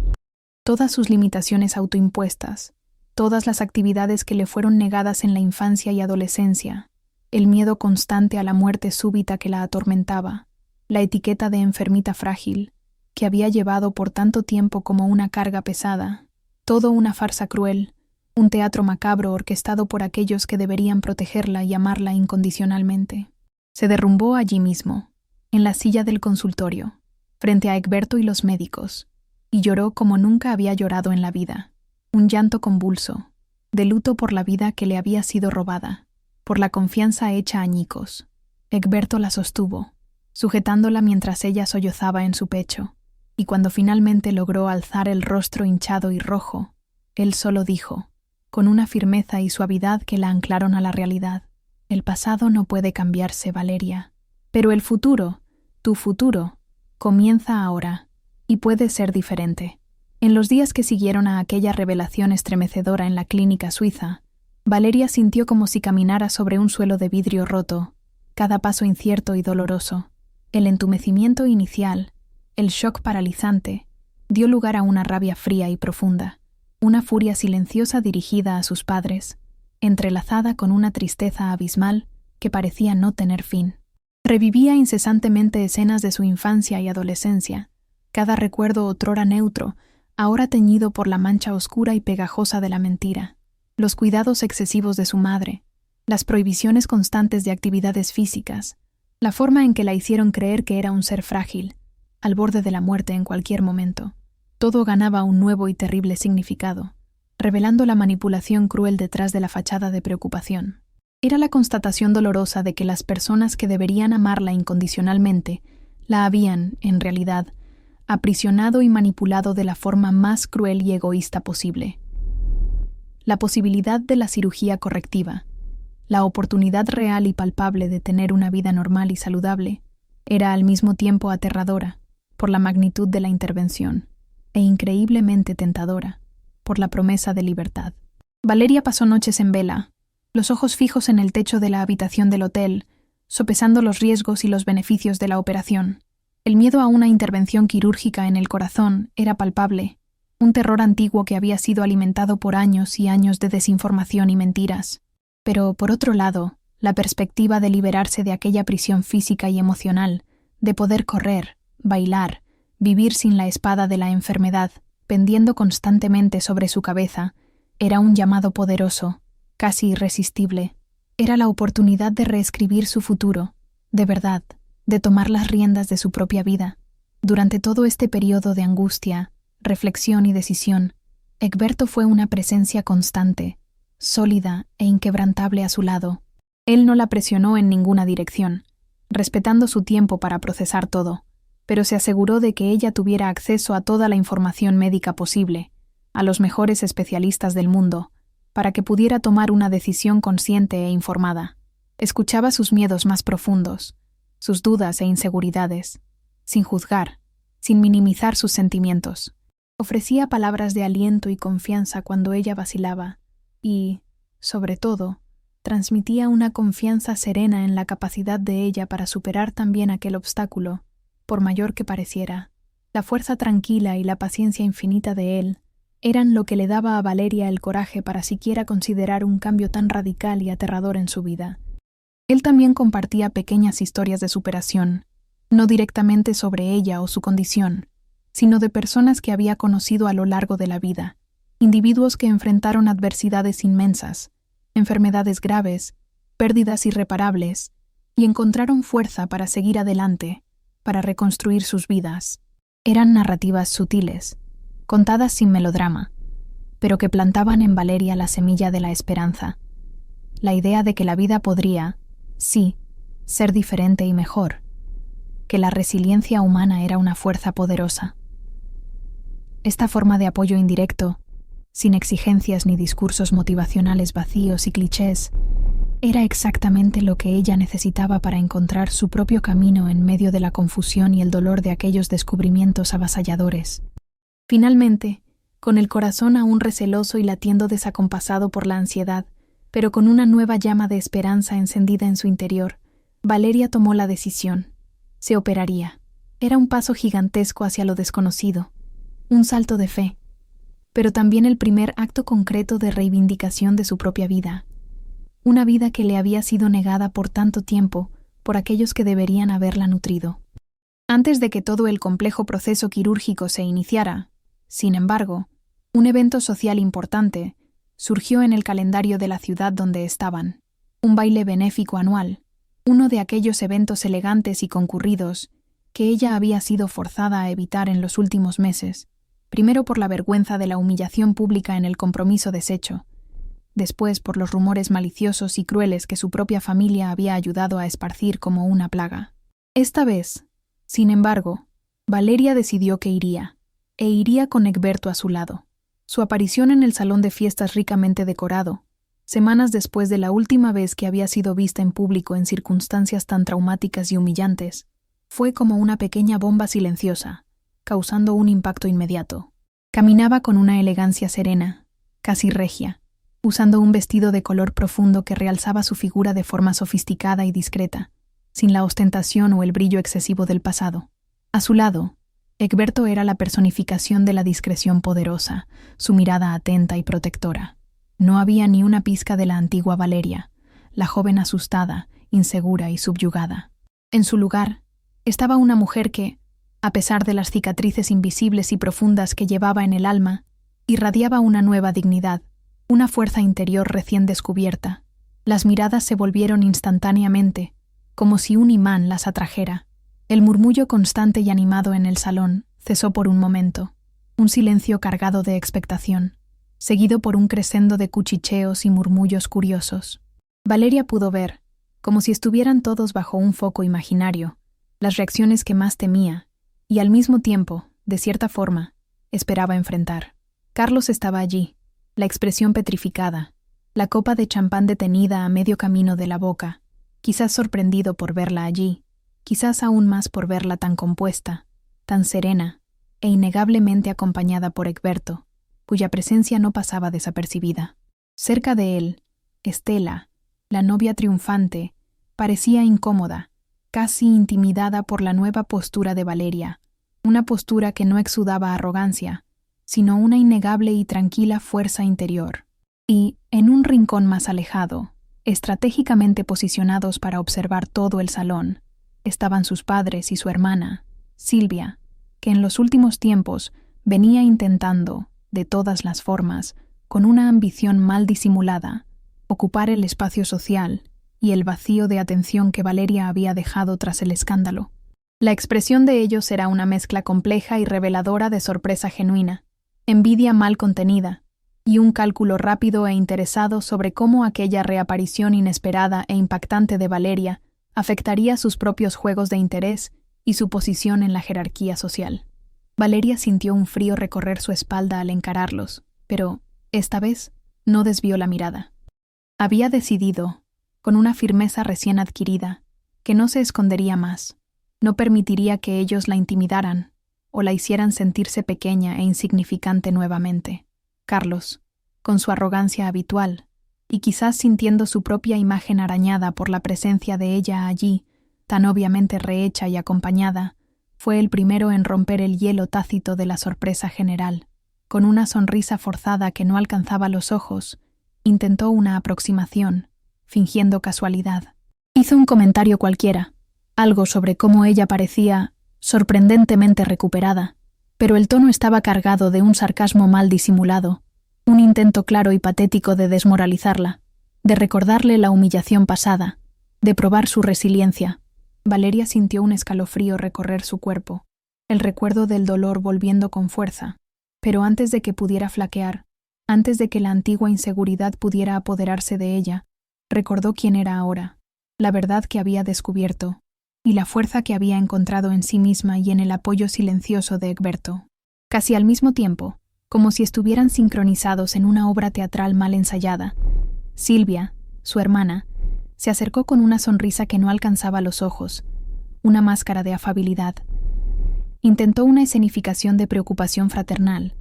Todas sus limitaciones autoimpuestas, todas las actividades que le fueron negadas en la infancia y adolescencia, el miedo constante a la muerte súbita que la atormentaba, la etiqueta de enfermita frágil, que había llevado por tanto tiempo como una carga pesada, todo una farsa cruel, un teatro macabro orquestado por aquellos que deberían protegerla y amarla incondicionalmente. Se derrumbó allí mismo, en la silla del consultorio, frente a Egberto y los médicos, y lloró como nunca había llorado en la vida, un llanto convulso, de luto por la vida que le había sido robada, por la confianza hecha añicos. Egberto la sostuvo, sujetándola mientras ella sollozaba en su pecho, y cuando finalmente logró alzar el rostro hinchado y rojo, él solo dijo, con una firmeza y suavidad que la anclaron a la realidad: «El pasado no puede cambiarse, Valeria, pero el futuro, tu futuro, comienza ahora, y puede ser diferente». En los días que siguieron a aquella revelación estremecedora en la clínica suiza, Valeria sintió como si caminara sobre un suelo de vidrio roto, cada paso incierto y doloroso. El entumecimiento inicial, el shock paralizante, dio lugar a una rabia fría y profunda, una furia silenciosa dirigida a sus padres, entrelazada con una tristeza abismal que parecía no tener fin. Revivía incesantemente escenas de su infancia y adolescencia, cada recuerdo otrora neutro, ahora teñido por la mancha oscura y pegajosa de la mentira, los cuidados excesivos de su madre, las prohibiciones constantes de actividades físicas, la forma en que la hicieron creer que era un ser frágil, al borde de la muerte en cualquier momento. Todo ganaba un nuevo y terrible significado, revelando la manipulación cruel detrás de la fachada de preocupación. Era la constatación dolorosa de que las personas que deberían amarla incondicionalmente la habían, en realidad, aprisionado y manipulado de la forma más cruel y egoísta posible. La posibilidad de la cirugía correctiva, la oportunidad real y palpable de tener una vida normal y saludable, era al mismo tiempo aterradora por la magnitud de la intervención e increíblemente tentadora por la promesa de libertad. Valeria pasó noches en vela, los ojos fijos en el techo de la habitación del hotel, sopesando los riesgos y los beneficios de la operación. El miedo a una intervención quirúrgica en el corazón era palpable, un terror antiguo que había sido alimentado por años y años de desinformación y mentiras. Pero, por otro lado, la perspectiva de liberarse de aquella prisión física y emocional, de poder correr, bailar, vivir sin la espada de la enfermedad, pendiendo constantemente sobre su cabeza, era un llamado poderoso, casi irresistible. Era la oportunidad de reescribir su futuro, de verdad, de tomar las riendas de su propia vida. Durante todo este periodo de angustia, reflexión y decisión, Egberto fue una presencia constante, sólida e inquebrantable a su lado. Él no la presionó en ninguna dirección, respetando su tiempo para procesar todo, pero se aseguró de que ella tuviera acceso a toda la información médica posible, a los mejores especialistas del mundo, para que pudiera tomar una decisión consciente e informada. Escuchaba sus miedos más profundos, sus dudas e inseguridades, sin juzgar, sin minimizar sus sentimientos. Ofrecía palabras de aliento y confianza cuando ella vacilaba y, sobre todo, transmitía una confianza serena en la capacidad de ella para superar también aquel obstáculo, por mayor que pareciera. La fuerza tranquila y la paciencia infinita de él eran lo que le daba a Valeria el coraje para siquiera considerar un cambio tan radical y aterrador en su vida. Él también compartía pequeñas historias de superación, no directamente sobre ella o su condición, sino de personas que había conocido a lo largo de la vida, individuos que enfrentaron adversidades inmensas, enfermedades graves, pérdidas irreparables, y encontraron fuerza para seguir adelante, para reconstruir sus vidas. Eran narrativas sutiles, contadas sin melodrama, pero que plantaban en Valeria la semilla de la esperanza, la idea de que la vida podría, sí, ser diferente y mejor, que la resiliencia humana era una fuerza poderosa. Esta forma de apoyo indirecto, sin exigencias ni discursos motivacionales vacíos y clichés, era exactamente lo que ella necesitaba para encontrar su propio camino en medio de la confusión y el dolor de aquellos descubrimientos avasalladores. Finalmente, con el corazón aún receloso y latiendo desacompasado por la ansiedad, pero con una nueva llama de esperanza encendida en su interior, Valeria tomó la decisión. Se operaría. Era un paso gigantesco hacia lo desconocido, un salto de fe, pero también el primer acto concreto de reivindicación de su propia vida. Una vida que le había sido negada por tanto tiempo por aquellos que deberían haberla nutrido. Antes de que todo el complejo proceso quirúrgico se iniciara, sin embargo, un evento social importante surgió en el calendario de la ciudad donde estaban, un baile benéfico anual, uno de aquellos eventos elegantes y concurridos que ella había sido forzada a evitar en los últimos meses, primero por la vergüenza de la humillación pública en el compromiso deshecho, después por los rumores maliciosos y crueles que su propia familia había ayudado a esparcir como una plaga. Esta vez, sin embargo, Valeria decidió que iría, e iría con Egberto a su lado. Su aparición en el salón de fiestas ricamente decorado, semanas después de la última vez que había sido vista en público en circunstancias tan traumáticas y humillantes, fue como una pequeña bomba silenciosa, causando un impacto inmediato. Caminaba con una elegancia serena, casi regia, usando un vestido de color profundo que realzaba su figura de forma sofisticada y discreta, sin la ostentación o el brillo excesivo del pasado. A su lado, Egberto era la personificación de la discreción poderosa, su mirada atenta y protectora. No había ni una pizca de la antigua Valeria, la joven asustada, insegura y subyugada. En su lugar, estaba una mujer que, a pesar de las cicatrices invisibles y profundas que llevaba en el alma, irradiaba una nueva dignidad, una fuerza interior recién descubierta. Las miradas se volvieron instantáneamente, como si un imán las atrajera. El murmullo constante y animado en el salón cesó por un momento, un silencio cargado de expectación, seguido por un crescendo de cuchicheos y murmullos curiosos. Valeria pudo ver, como si estuvieran todos bajo un foco imaginario, las reacciones que más temía, y al mismo tiempo, de cierta forma, esperaba enfrentar. Carlos estaba allí, la expresión petrificada, la copa de champán detenida a medio camino de la boca, quizás sorprendido por verla allí, quizás aún más por verla tan compuesta, tan serena, e innegablemente acompañada por Egberto, cuya presencia no pasaba desapercibida. Cerca de él, Estela, la novia triunfante, parecía incómoda, casi intimidada por la nueva postura de Valeria, una postura que no exudaba arrogancia, sino una innegable y tranquila fuerza interior. Y, en un rincón más alejado, estratégicamente posicionados para observar todo el salón, estaban sus padres y su hermana, Silvia, que en los últimos tiempos venía intentando, de todas las formas, con una ambición mal disimulada, ocupar el espacio social y el vacío de atención que Valeria había dejado tras el escándalo. La expresión de ellos era una mezcla compleja y reveladora de sorpresa genuina, envidia mal contenida, y un cálculo rápido e interesado sobre cómo aquella reaparición inesperada e impactante de Valeria afectaría sus propios juegos de interés y su posición en la jerarquía social. Valeria sintió un frío recorrer su espalda al encararlos, pero, esta vez, no desvió la mirada. Había decidido, con una firmeza recién adquirida, que no se escondería más, no permitiría que ellos la intimidaran o la hicieran sentirse pequeña e insignificante nuevamente. Carlos, con su arrogancia habitual, y quizás sintiendo su propia imagen arañada por la presencia de ella allí, tan obviamente rehecha y acompañada, fue el primero en romper el hielo tácito de la sorpresa general. Con una sonrisa forzada que no alcanzaba los ojos, intentó una aproximación, fingiendo casualidad. Hizo un comentario cualquiera, algo sobre cómo ella parecía sorprendentemente recuperada, pero el tono estaba cargado de un sarcasmo mal disimulado, un intento claro y patético de desmoralizarla, de recordarle la humillación pasada, de probar su resiliencia. Valeria sintió un escalofrío recorrer su cuerpo, el recuerdo del dolor volviendo con fuerza, pero antes de que pudiera flaquear, antes de que la antigua inseguridad pudiera apoderarse de ella, recordó quién era ahora, la verdad que había descubierto, y la fuerza que había encontrado en sí misma y en el apoyo silencioso de Egberto. Casi al mismo tiempo, como si estuvieran sincronizados en una obra teatral mal ensayada, Silvia, su hermana, se acercó con una sonrisa que no alcanzaba los ojos, una máscara de afabilidad. Intentó una escenificación de preocupación fraternal,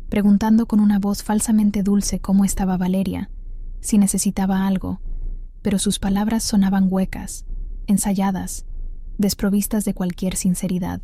preguntando con una voz falsamente dulce cómo estaba Valeria, si necesitaba algo, pero sus palabras sonaban huecas, ensayadas, desprovistas de cualquier sinceridad.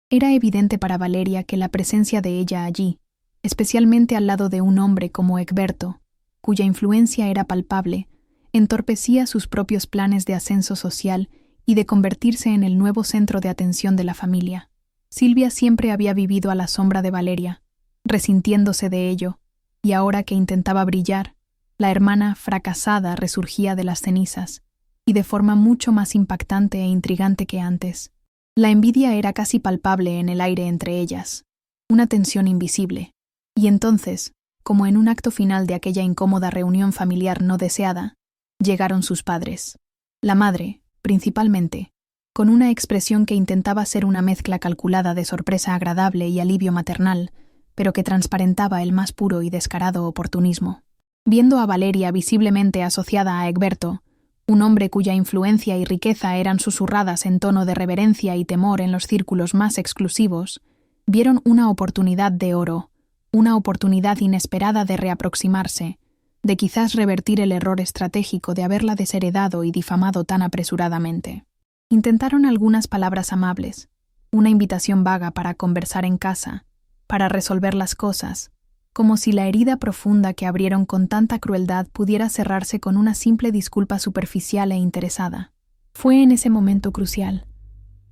Era evidente para Valeria que la presencia de ella allí, especialmente al lado de un hombre como Egberto, cuya influencia era palpable, entorpecía sus propios planes de ascenso social y de convertirse en el nuevo centro de atención de la familia. Silvia siempre había vivido a la sombra de Valeria, resintiéndose de ello, y ahora que intentaba brillar, la hermana fracasada resurgía de las cenizas, y de forma mucho más impactante e intrigante que antes. La envidia era casi palpable en el aire entre ellas, una tensión invisible. Y entonces, como en un acto final de aquella incómoda reunión familiar no deseada, llegaron sus padres. La madre, principalmente, con una expresión que intentaba ser una mezcla calculada de sorpresa agradable y alivio maternal, pero que transparentaba el más puro y descarado oportunismo. Viendo a Valeria visiblemente asociada a Egberto, un hombre cuya influencia y riqueza eran susurradas en tono de reverencia y temor en los círculos más exclusivos, vieron una oportunidad de oro, una oportunidad inesperada de reaproximarse, de quizás revertir el error estratégico de haberla desheredado y difamado tan apresuradamente. Intentaron algunas palabras amables, una invitación vaga para conversar en casa, para resolver las cosas, como si la herida profunda que abrieron con tanta crueldad pudiera cerrarse con una simple disculpa superficial e interesada. Fue en ese momento crucial,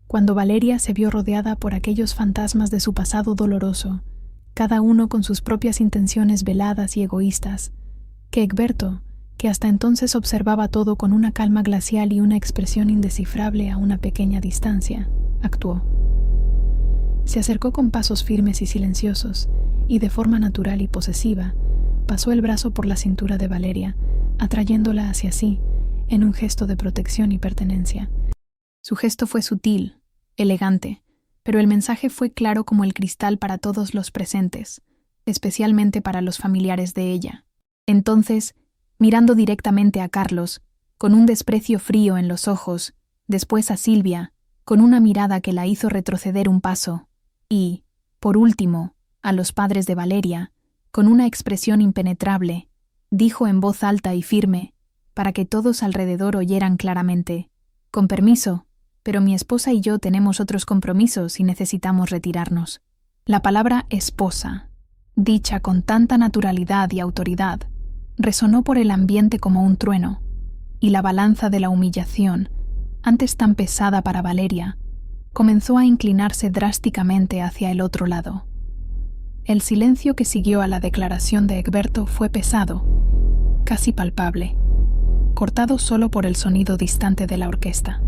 cuando Valeria se vio rodeada por aquellos fantasmas de su pasado doloroso, cada uno con sus propias intenciones veladas y egoístas, que Egberto, que hasta entonces observaba todo con una calma glacial y una expresión indescifrable a una pequeña distancia, actuó. Se acercó con pasos firmes y silenciosos, y de forma natural y posesiva, pasó el brazo por la cintura de Valeria, atrayéndola hacia sí, en un gesto de protección y pertenencia. Su gesto fue sutil, elegante, pero el mensaje fue claro como el cristal para todos los presentes, especialmente para los familiares de ella. Entonces, mirando directamente a Carlos, con un desprecio frío en los ojos, después a Silvia, con una mirada que la hizo retroceder un paso, y, por último, a los padres de Valeria, con una expresión impenetrable, dijo en voz alta y firme, para que todos alrededor oyeran claramente: «Con permiso, pero mi esposa y yo tenemos otros compromisos y necesitamos retirarnos». La palabra esposa, dicha con tanta naturalidad y autoridad, resonó por el ambiente como un trueno, y la balanza de la humillación, antes tan pesada para Valeria, comenzó a inclinarse drásticamente hacia el otro lado. El silencio que siguió a la declaración de Egberto fue pesado, casi palpable, cortado solo por el sonido distante de la orquesta.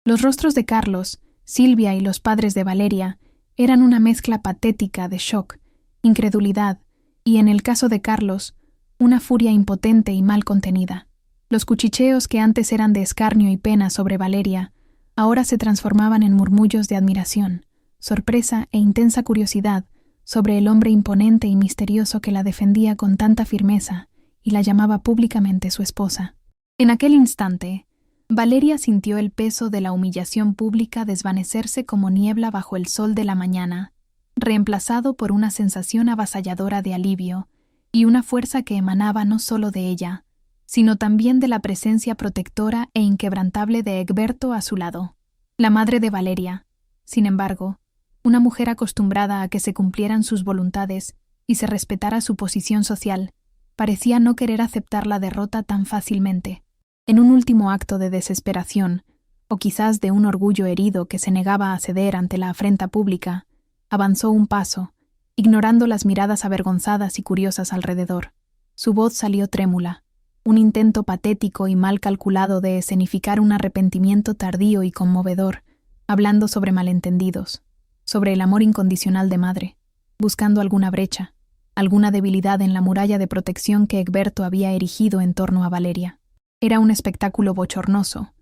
Los rostros de Carlos, Silvia y los padres de Valeria eran una mezcla patética de shock, incredulidad y, en el caso de Carlos, una furia impotente y mal contenida. Los cuchicheos que antes eran de escarnio y pena sobre Valeria, ahora se transformaban en murmullos de admiración, sorpresa e intensa curiosidad sobre el hombre imponente y misterioso que la defendía con tanta firmeza y la llamaba públicamente su esposa. En aquel instante, Valeria sintió el peso de la humillación pública desvanecerse como niebla bajo el sol de la mañana, reemplazado por una sensación avasalladora de alivio y una fuerza que emanaba no solo de ella, sino también de la presencia protectora e inquebrantable de Egberto a su lado. La madre de Valeria, sin embargo, una mujer acostumbrada a que se cumplieran sus voluntades y se respetara su posición social, parecía no querer aceptar la derrota tan fácilmente. En un último acto de desesperación, o quizás de un orgullo herido que se negaba a ceder ante la afrenta pública, avanzó un paso, ignorando las miradas avergonzadas y curiosas alrededor. Su voz salió trémula, un intento patético y mal calculado de escenificar un arrepentimiento tardío y conmovedor, hablando sobre malentendidos, sobre el amor incondicional de madre, buscando alguna brecha, alguna debilidad en la muralla de protección que Egberto había erigido en torno a Valeria. Era un espectáculo bochornoso,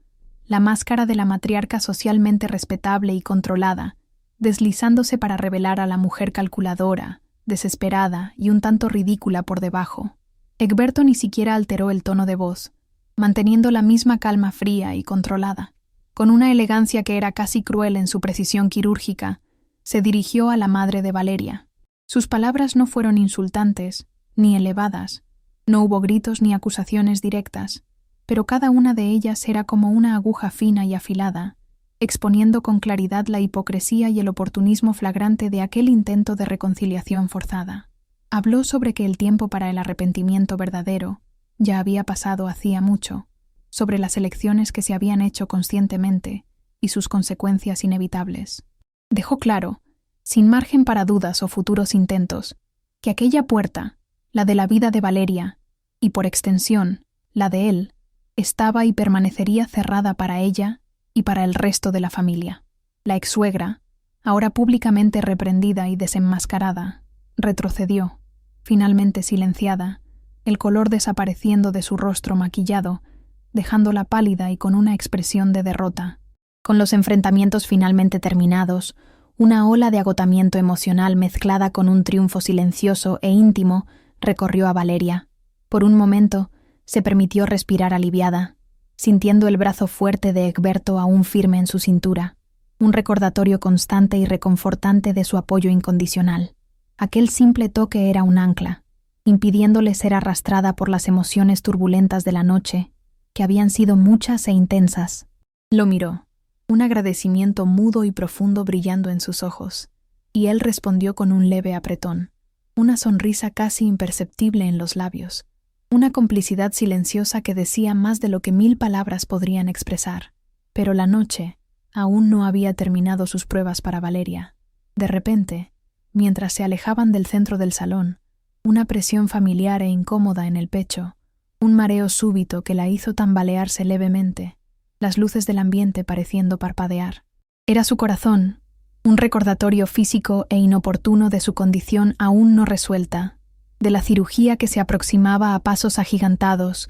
la máscara de la matriarca socialmente respetable y controlada, deslizándose para revelar a la mujer calculadora, desesperada y un tanto ridícula por debajo. Egberto ni siquiera alteró el tono de voz, manteniendo la misma calma fría y controlada. Con una elegancia que era casi cruel en su precisión quirúrgica, Se dirigió a la madre de Valeria. Sus palabras no fueron insultantes, ni elevadas. No hubo gritos ni acusaciones directas, pero cada una de ellas era como una aguja fina y afilada, exponiendo con claridad la hipocresía y el oportunismo flagrante de aquel intento de reconciliación forzada. Habló sobre que el tiempo para el arrepentimiento verdadero ya había pasado hacía mucho, sobre las elecciones que se habían hecho conscientemente y sus consecuencias inevitables. Dejó claro, sin margen para dudas o futuros intentos, que aquella puerta, la de la vida de Valeria, y por extensión, la de él, estaba y permanecería cerrada para ella y para el resto de la familia. La exsuegra, ahora públicamente reprendida y desenmascarada, retrocedió, finalmente silenciada, el color desapareciendo de su rostro maquillado, dejándola pálida y con una expresión de derrota. Con los enfrentamientos finalmente terminados, una ola de agotamiento emocional mezclada con un triunfo silencioso e íntimo recorrió a Valeria. Por un momento, se permitió respirar aliviada, sintiendo el brazo fuerte de Egberto aún firme en su cintura, un recordatorio constante y reconfortante de su apoyo incondicional. Aquel simple toque era un ancla, impidiéndole ser arrastrada por las emociones turbulentas de la noche, que habían sido muchas e intensas. Lo miró, un agradecimiento mudo y profundo brillando en sus ojos, y él respondió con un leve apretón, una sonrisa casi imperceptible en los labios, una complicidad silenciosa que decía más de lo que 1000 palabras podrían expresar. Pero la noche aún no había terminado sus pruebas para Valeria. De repente, mientras se alejaban del centro del salón, una presión familiar e incómoda en el pecho, un mareo súbito que la hizo tambalearse levemente, las luces del ambiente pareciendo parpadear. Era su corazón, un recordatorio físico e inoportuno de su condición aún no resuelta, de la cirugía que se aproximaba a pasos agigantados,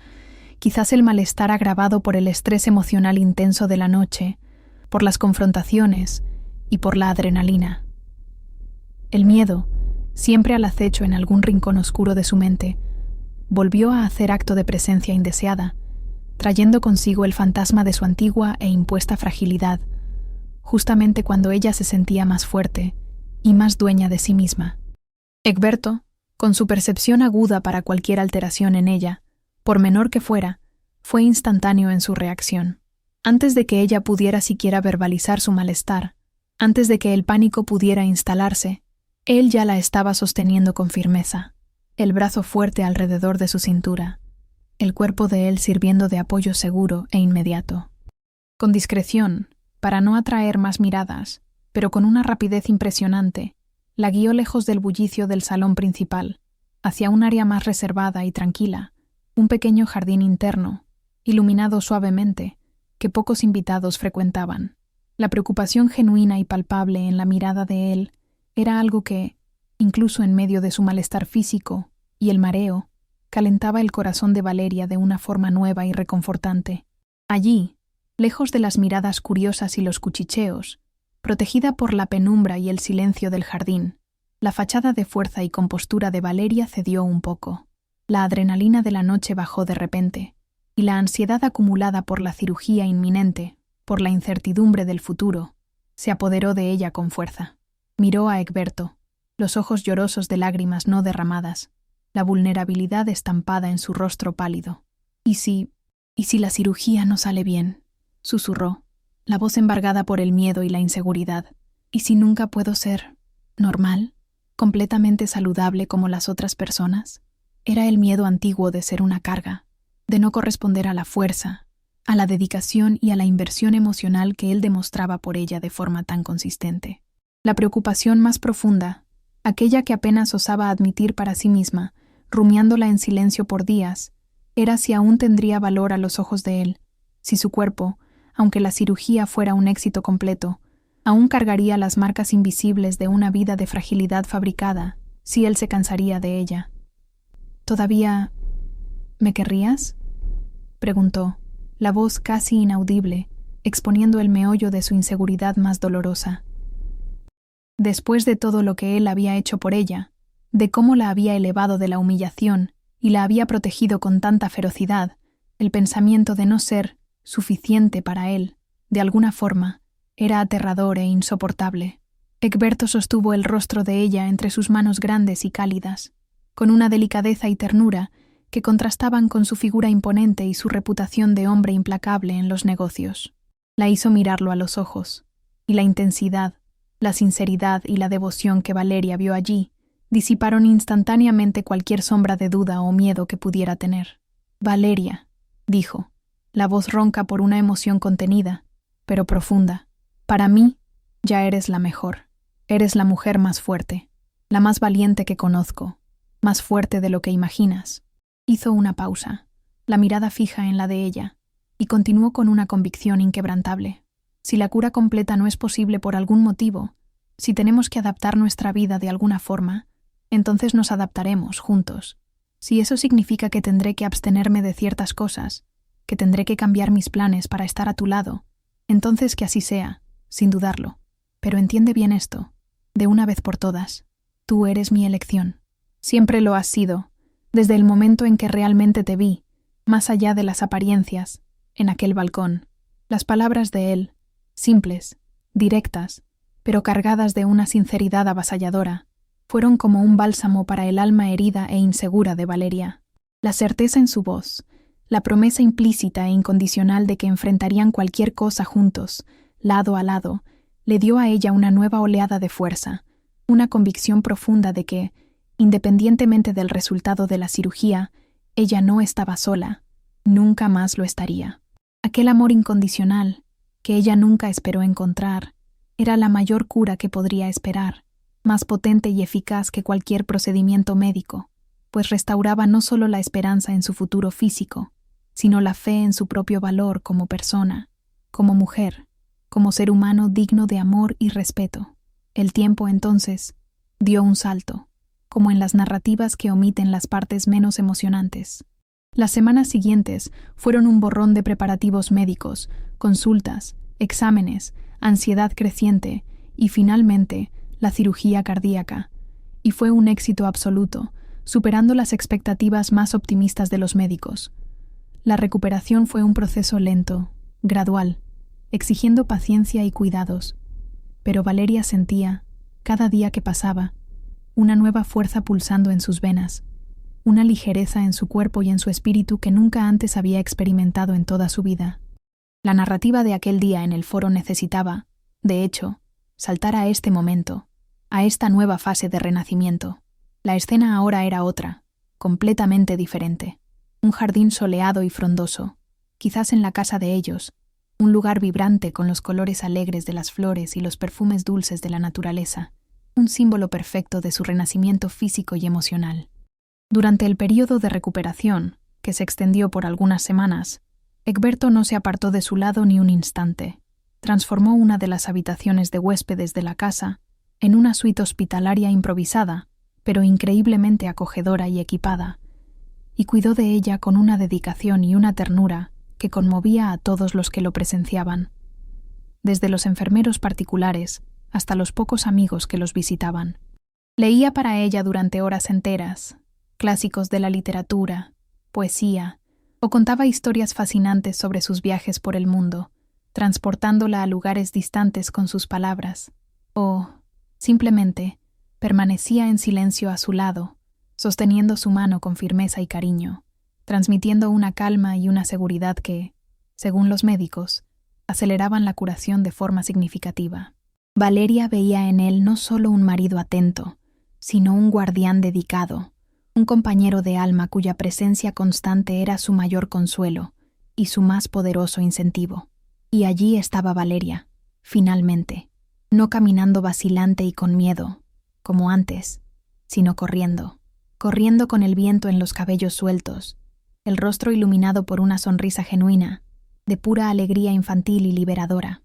quizás el malestar agravado por el estrés emocional intenso de la noche, por las confrontaciones y por la adrenalina. El miedo, siempre al acecho en algún rincón oscuro de su mente, volvió a hacer acto de presencia indeseada, trayendo consigo el fantasma de su antigua e impuesta fragilidad, justamente cuando ella se sentía más fuerte y más dueña de sí misma. Egberto, con su percepción aguda para cualquier alteración en ella, por menor que fuera, fue instantáneo en su reacción. Antes de que ella pudiera siquiera verbalizar su malestar, antes de que el pánico pudiera instalarse, él ya la estaba sosteniendo con firmeza, el brazo fuerte alrededor de su cintura, el cuerpo de él sirviendo de apoyo seguro e inmediato. Con discreción, para no atraer más miradas, pero con una rapidez impresionante, la guió lejos del bullicio del salón principal, hacia un área más reservada y tranquila, un pequeño jardín interno, iluminado suavemente, que pocos invitados frecuentaban. La preocupación genuina y palpable en la mirada de él era algo que, incluso en medio de su malestar físico y el mareo, calentaba el corazón de Valeria de una forma nueva y reconfortante. Allí, lejos de las miradas curiosas y los cuchicheos, protegida por la penumbra y el silencio del jardín, la fachada de fuerza y compostura de Valeria cedió un poco. La adrenalina de la noche bajó de repente, y la ansiedad acumulada por la cirugía inminente, por la incertidumbre del futuro, se apoderó de ella con fuerza. Miró a Egberto, los ojos llorosos de lágrimas no derramadas, la vulnerabilidad estampada en su rostro pálido. ¿Y si la cirugía no sale bien?, susurró, la voz embargada por el miedo y la inseguridad. ¿Y si nunca puedo ser normal, completamente saludable como las otras personas? Era el miedo antiguo de ser una carga, de no corresponder a la fuerza, a la dedicación y a la inversión emocional que él demostraba por ella de forma tan consistente. La preocupación más profunda, aquella que apenas osaba admitir para sí misma, rumiándola en silencio por días, era si aún tendría valor a los ojos de él, si su cuerpo, aunque la cirugía fuera un éxito completo, aún cargaría las marcas invisibles de una vida de fragilidad fabricada, si él se cansaría de ella. ¿Todavía me querrías?, preguntó, la voz casi inaudible, exponiendo el meollo de su inseguridad más dolorosa. Después de todo lo que él había hecho por ella, de cómo la había elevado de la humillación y la había protegido con tanta ferocidad, el pensamiento de no ser suficiente para él, de alguna forma, era aterrador e insoportable. Egberto sostuvo el rostro de ella entre sus manos grandes y cálidas, con una delicadeza y ternura que contrastaban con su figura imponente y su reputación de hombre implacable en los negocios. La hizo mirarlo a los ojos, y la intensidad, la sinceridad y la devoción que Valeria vio allí disiparon instantáneamente cualquier sombra de duda o miedo que pudiera tener. «Valeria», dijo, la voz ronca por una emoción contenida, pero profunda, «para mí, ya eres la mejor. Eres la mujer más fuerte, la más valiente que conozco, más fuerte de lo que imaginas». Hizo una pausa, la mirada fija en la de ella, y continuó con una convicción inquebrantable. Si la cura completa no es posible por algún motivo, si tenemos que adaptar nuestra vida de alguna forma, entonces nos adaptaremos juntos. Si eso significa que tendré que abstenerme de ciertas cosas, que tendré que cambiar mis planes para estar a tu lado, entonces que así sea, sin dudarlo. Pero entiende bien esto, de una vez por todas. Tú eres mi elección. Siempre lo has sido, desde el momento en que realmente te vi, más allá de las apariencias, en aquel balcón. Las palabras de él, simples, directas, pero cargadas de una sinceridad avasalladora, fueron como un bálsamo para el alma herida e insegura de Valeria. La certeza en su voz, la promesa implícita e incondicional de que enfrentarían cualquier cosa juntos, lado a lado, le dio a ella una nueva oleada de fuerza, una convicción profunda de que, independientemente del resultado de la cirugía, ella no estaba sola, nunca más lo estaría. Aquel amor incondicional, que ella nunca esperó encontrar, era la mayor cura que podría esperar, más potente y eficaz que cualquier procedimiento médico, pues restauraba no solo la esperanza en su futuro físico, sino la fe en su propio valor como persona, como mujer, como ser humano digno de amor y respeto. El tiempo, entonces, dio un salto, como en las narrativas que omiten las partes menos emocionantes. Las semanas siguientes fueron un borrón de preparativos médicos, consultas, exámenes, ansiedad creciente y, finalmente, la cirugía cardíaca, y fue un éxito absoluto, superando las expectativas más optimistas de los médicos. La recuperación fue un proceso lento, gradual, exigiendo paciencia y cuidados, pero Valeria sentía, cada día que pasaba, una nueva fuerza pulsando en sus venas, una ligereza en su cuerpo y en su espíritu que nunca antes había experimentado en toda su vida. La narrativa de aquel día en el foro necesitaba, de hecho, saltar a este momento, a esta nueva fase de renacimiento. La escena ahora era otra, completamente diferente. Un jardín soleado y frondoso, quizás en la casa de ellos, un lugar vibrante con los colores alegres de las flores y los perfumes dulces de la naturaleza, un símbolo perfecto de su renacimiento físico y emocional. Durante el período de recuperación, que se extendió por algunas semanas, Egberto no se apartó de su lado ni un instante. Transformó una de las habitaciones de huéspedes de la casa en una suite hospitalaria improvisada, pero increíblemente acogedora y equipada, y cuidó de ella con una dedicación y una ternura que conmovía a todos los que lo presenciaban, desde los enfermeros particulares hasta los pocos amigos que los visitaban. Leía para ella durante horas enteras, clásicos de la literatura, poesía, o contaba historias fascinantes sobre sus viajes por el mundo, transportándola a lugares distantes con sus palabras, o, simplemente, permanecía en silencio a su lado, sosteniendo su mano con firmeza y cariño, transmitiendo una calma y una seguridad que, según los médicos, aceleraban la curación de forma significativa. Valeria veía en él no solo un marido atento, sino un guardián dedicado, un compañero de alma cuya presencia constante era su mayor consuelo y su más poderoso incentivo. Y allí estaba Valeria, finalmente, no caminando vacilante y con miedo, como antes, sino corriendo con el viento en los cabellos sueltos, el rostro iluminado por una sonrisa genuina, de pura alegría infantil y liberadora.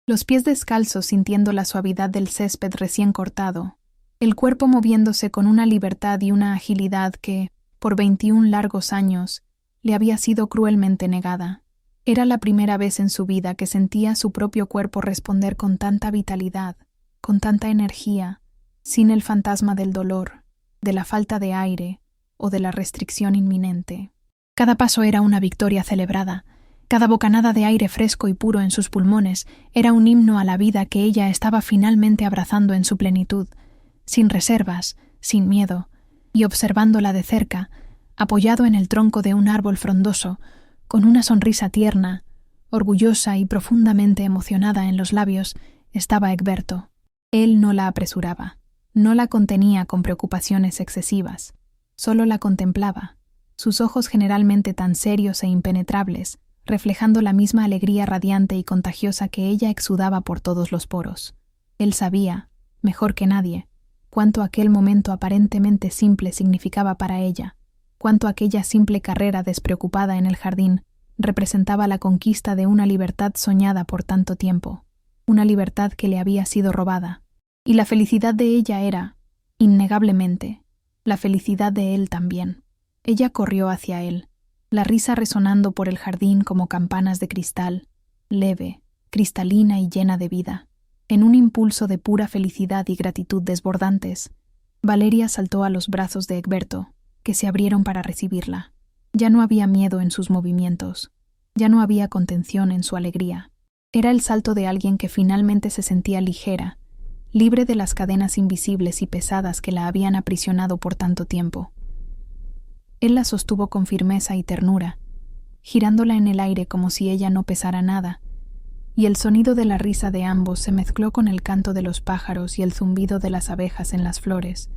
Los pies descalzos sintiendo la suavidad del césped recién cortado, el cuerpo moviéndose con una libertad y una agilidad que, por 21 largos años, le había sido cruelmente negada. Era la primera vez en su vida que sentía su propio cuerpo responder con tanta vitalidad, con tanta energía, sin el fantasma del dolor, de la falta de aire o de la restricción inminente. Cada paso era una victoria celebrada, Cada bocanada de aire fresco y puro en sus pulmones era un himno a la vida que ella estaba finalmente abrazando en su plenitud, sin reservas, sin miedo, y observándola de cerca, apoyado en el tronco de un árbol frondoso, con una sonrisa tierna, orgullosa y profundamente emocionada en los labios, estaba Egberto. Él no la apresuraba, no la contenía con preocupaciones excesivas, solo la contemplaba, sus ojos generalmente tan serios e impenetrables, reflejando la misma alegría radiante y contagiosa que ella exudaba por todos los poros. Él sabía, mejor que nadie, cuánto aquel momento aparentemente simple significaba para ella, cuánto aquella simple carrera despreocupada en el jardín representaba la conquista de una libertad soñada por tanto tiempo, una libertad que le había sido robada, y la felicidad de ella era, innegablemente, la felicidad de él también. Ella corrió hacia él, la risa resonando por el jardín como campanas de cristal, leve, cristalina y llena de vida. En un impulso de pura felicidad y gratitud desbordantes, Valeria saltó a los brazos de Egberto, que se abrieron para recibirla. Ya no había miedo en sus movimientos, ya no había contención en su alegría. Era el salto de alguien que finalmente se sentía ligera, libre de las cadenas invisibles y pesadas que la habían aprisionado por tanto tiempo. Él la sostuvo con firmeza y ternura, girándola en el aire como si ella no pesara nada, y el sonido de la risa de ambos se mezcló con el canto de los pájaros y el zumbido de las abejas en las flores,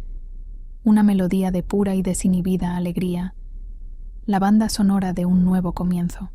una melodía de pura y desinhibida alegría, la banda sonora de un nuevo comienzo.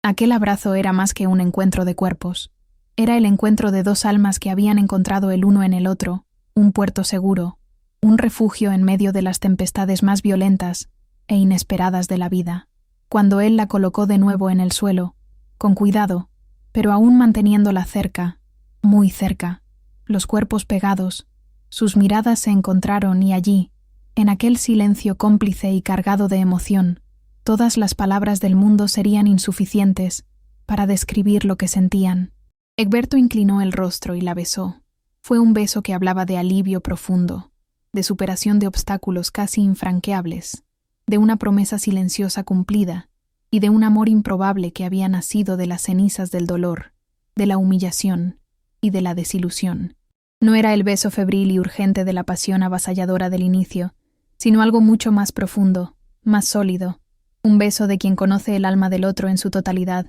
Aquel abrazo era más que un encuentro de cuerpos, era el encuentro de dos almas que habían encontrado el uno en el otro, un puerto seguro, un refugio en medio de las tempestades más violentas e inesperadas de la vida. Cuando él la colocó de nuevo en el suelo, con cuidado, pero aún manteniéndola cerca, muy cerca, los cuerpos pegados, sus miradas se encontraron y allí, en aquel silencio cómplice y cargado de emoción, todas las palabras del mundo serían insuficientes para describir lo que sentían. Egberto inclinó el rostro y la besó. Fue un beso que hablaba de alivio profundo, de superación de obstáculos casi infranqueables, de una promesa silenciosa cumplida y de un amor improbable que había nacido de las cenizas del dolor, de la humillación y de la desilusión. No era el beso febril y urgente de la pasión avasalladora del inicio, sino algo mucho más profundo, más sólido, un beso de quien conoce el alma del otro en su totalidad,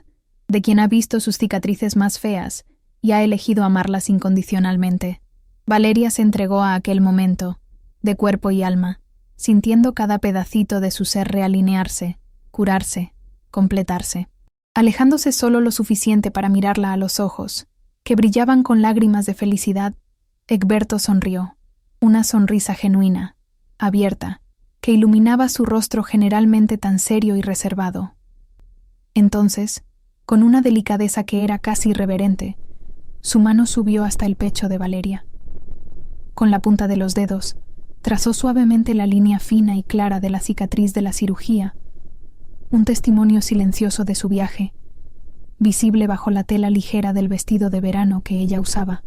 de quien ha visto sus cicatrices más feas y ha elegido amarlas incondicionalmente. Valeria se entregó a aquel momento, de cuerpo y alma, sintiendo cada pedacito de su ser realinearse, curarse, completarse. Alejándose solo lo suficiente para mirarla a los ojos, que brillaban con lágrimas de felicidad, Egberto sonrió, una sonrisa genuina, abierta, que iluminaba su rostro generalmente tan serio y reservado. Entonces, con una delicadeza que era casi irreverente, su mano subió hasta el pecho de Valeria. Con la punta de los dedos, trazó suavemente la línea fina y clara de la cicatriz de la cirugía, un testimonio silencioso de su viaje, visible bajo la tela ligera del vestido de verano que ella usaba.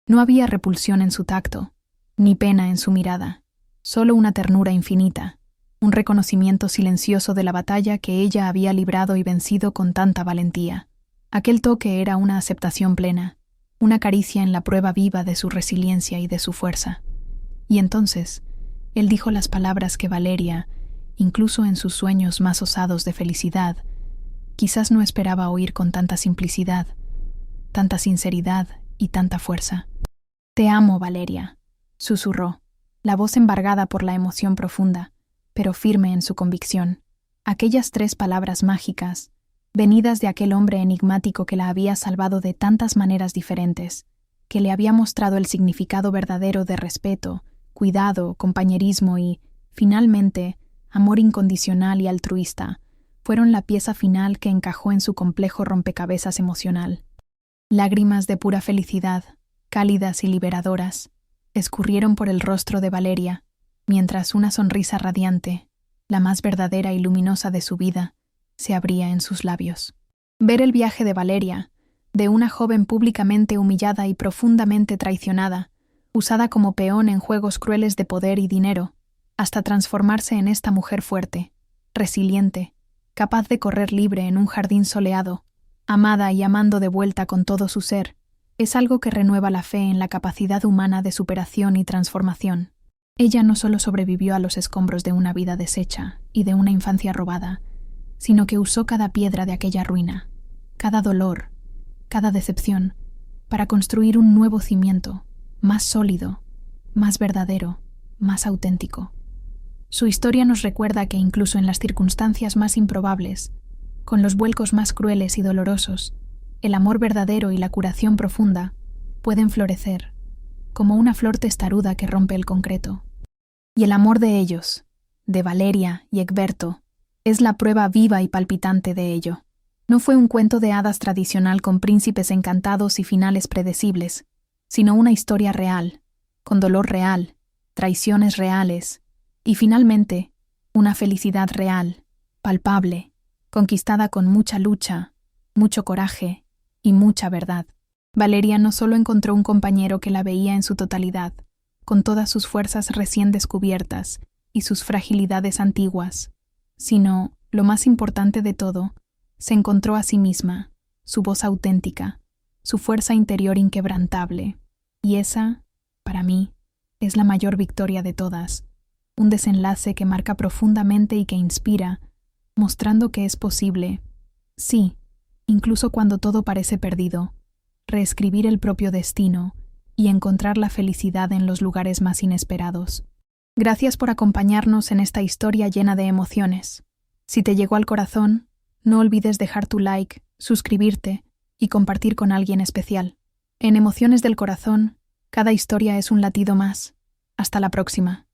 No había repulsión en su tacto, ni pena en su mirada, solo una ternura infinita, un reconocimiento silencioso de la batalla que ella había librado y vencido con tanta valentía. Aquel toque era una aceptación plena, una caricia en la prueba viva de su resiliencia y de su fuerza. Y entonces, él dijo las palabras que Valeria, incluso en sus sueños más osados de felicidad, quizás no esperaba oír con tanta simplicidad, tanta sinceridad y tanta fuerza. «Te amo, Valeria», susurró, la voz embargada por la emoción profunda, pero firme en su convicción. Aquellas 3 palabras mágicas, venidas de aquel hombre enigmático que la había salvado de tantas maneras diferentes, que le había mostrado el significado verdadero de respeto, cuidado, compañerismo y, finalmente, amor incondicional y altruista, fueron la pieza final que encajó en su complejo rompecabezas emocional. Lágrimas de pura felicidad, cálidas y liberadoras, escurrieron por el rostro de Valeria, mientras una sonrisa radiante, la más verdadera y luminosa de su vida, se abría en sus labios. Ver el viaje de Valeria, de una joven públicamente humillada y profundamente traicionada, usada como peón en juegos crueles de poder y dinero, hasta transformarse en esta mujer fuerte, resiliente, capaz de correr libre en un jardín soleado, amada y amando de vuelta con todo su ser, es algo que renueva la fe en la capacidad humana de superación y transformación. Ella no solo sobrevivió a los escombros de una vida deshecha y de una infancia robada, sino que usó cada piedra de aquella ruina, cada dolor, cada decepción, para construir un nuevo cimiento, más sólido, más verdadero, más auténtico. Su historia nos recuerda que incluso en las circunstancias más improbables, con los vuelcos más crueles y dolorosos, el amor verdadero y la curación profunda pueden florecer, como una flor testaruda que rompe el concreto. Y el amor de ellos, de Valeria y Egberto, es la prueba viva y palpitante de ello. No fue un cuento de hadas tradicional con príncipes encantados y finales predecibles, sino una historia real, con dolor real, traiciones reales, y finalmente, una felicidad real, palpable, conquistada con mucha lucha, mucho coraje y mucha verdad. Valeria no solo encontró un compañero que la veía en su totalidad, con todas sus fuerzas recién descubiertas y sus fragilidades antiguas, sino, lo más importante de todo, se encontró a sí misma, su voz auténtica, su fuerza interior inquebrantable. Y esa, para mí, es la mayor victoria de todas, un desenlace que marca profundamente y que inspira, mostrando que es posible, sí, incluso cuando todo parece perdido, reescribir el propio destino y encontrar la felicidad en los lugares más inesperados. Gracias por acompañarnos en esta historia llena de emociones. Si te llegó al corazón, no olvides dejar tu like, suscribirte y compartir con alguien especial. En Emociones del Corazón, cada historia es un latido más. Hasta la próxima.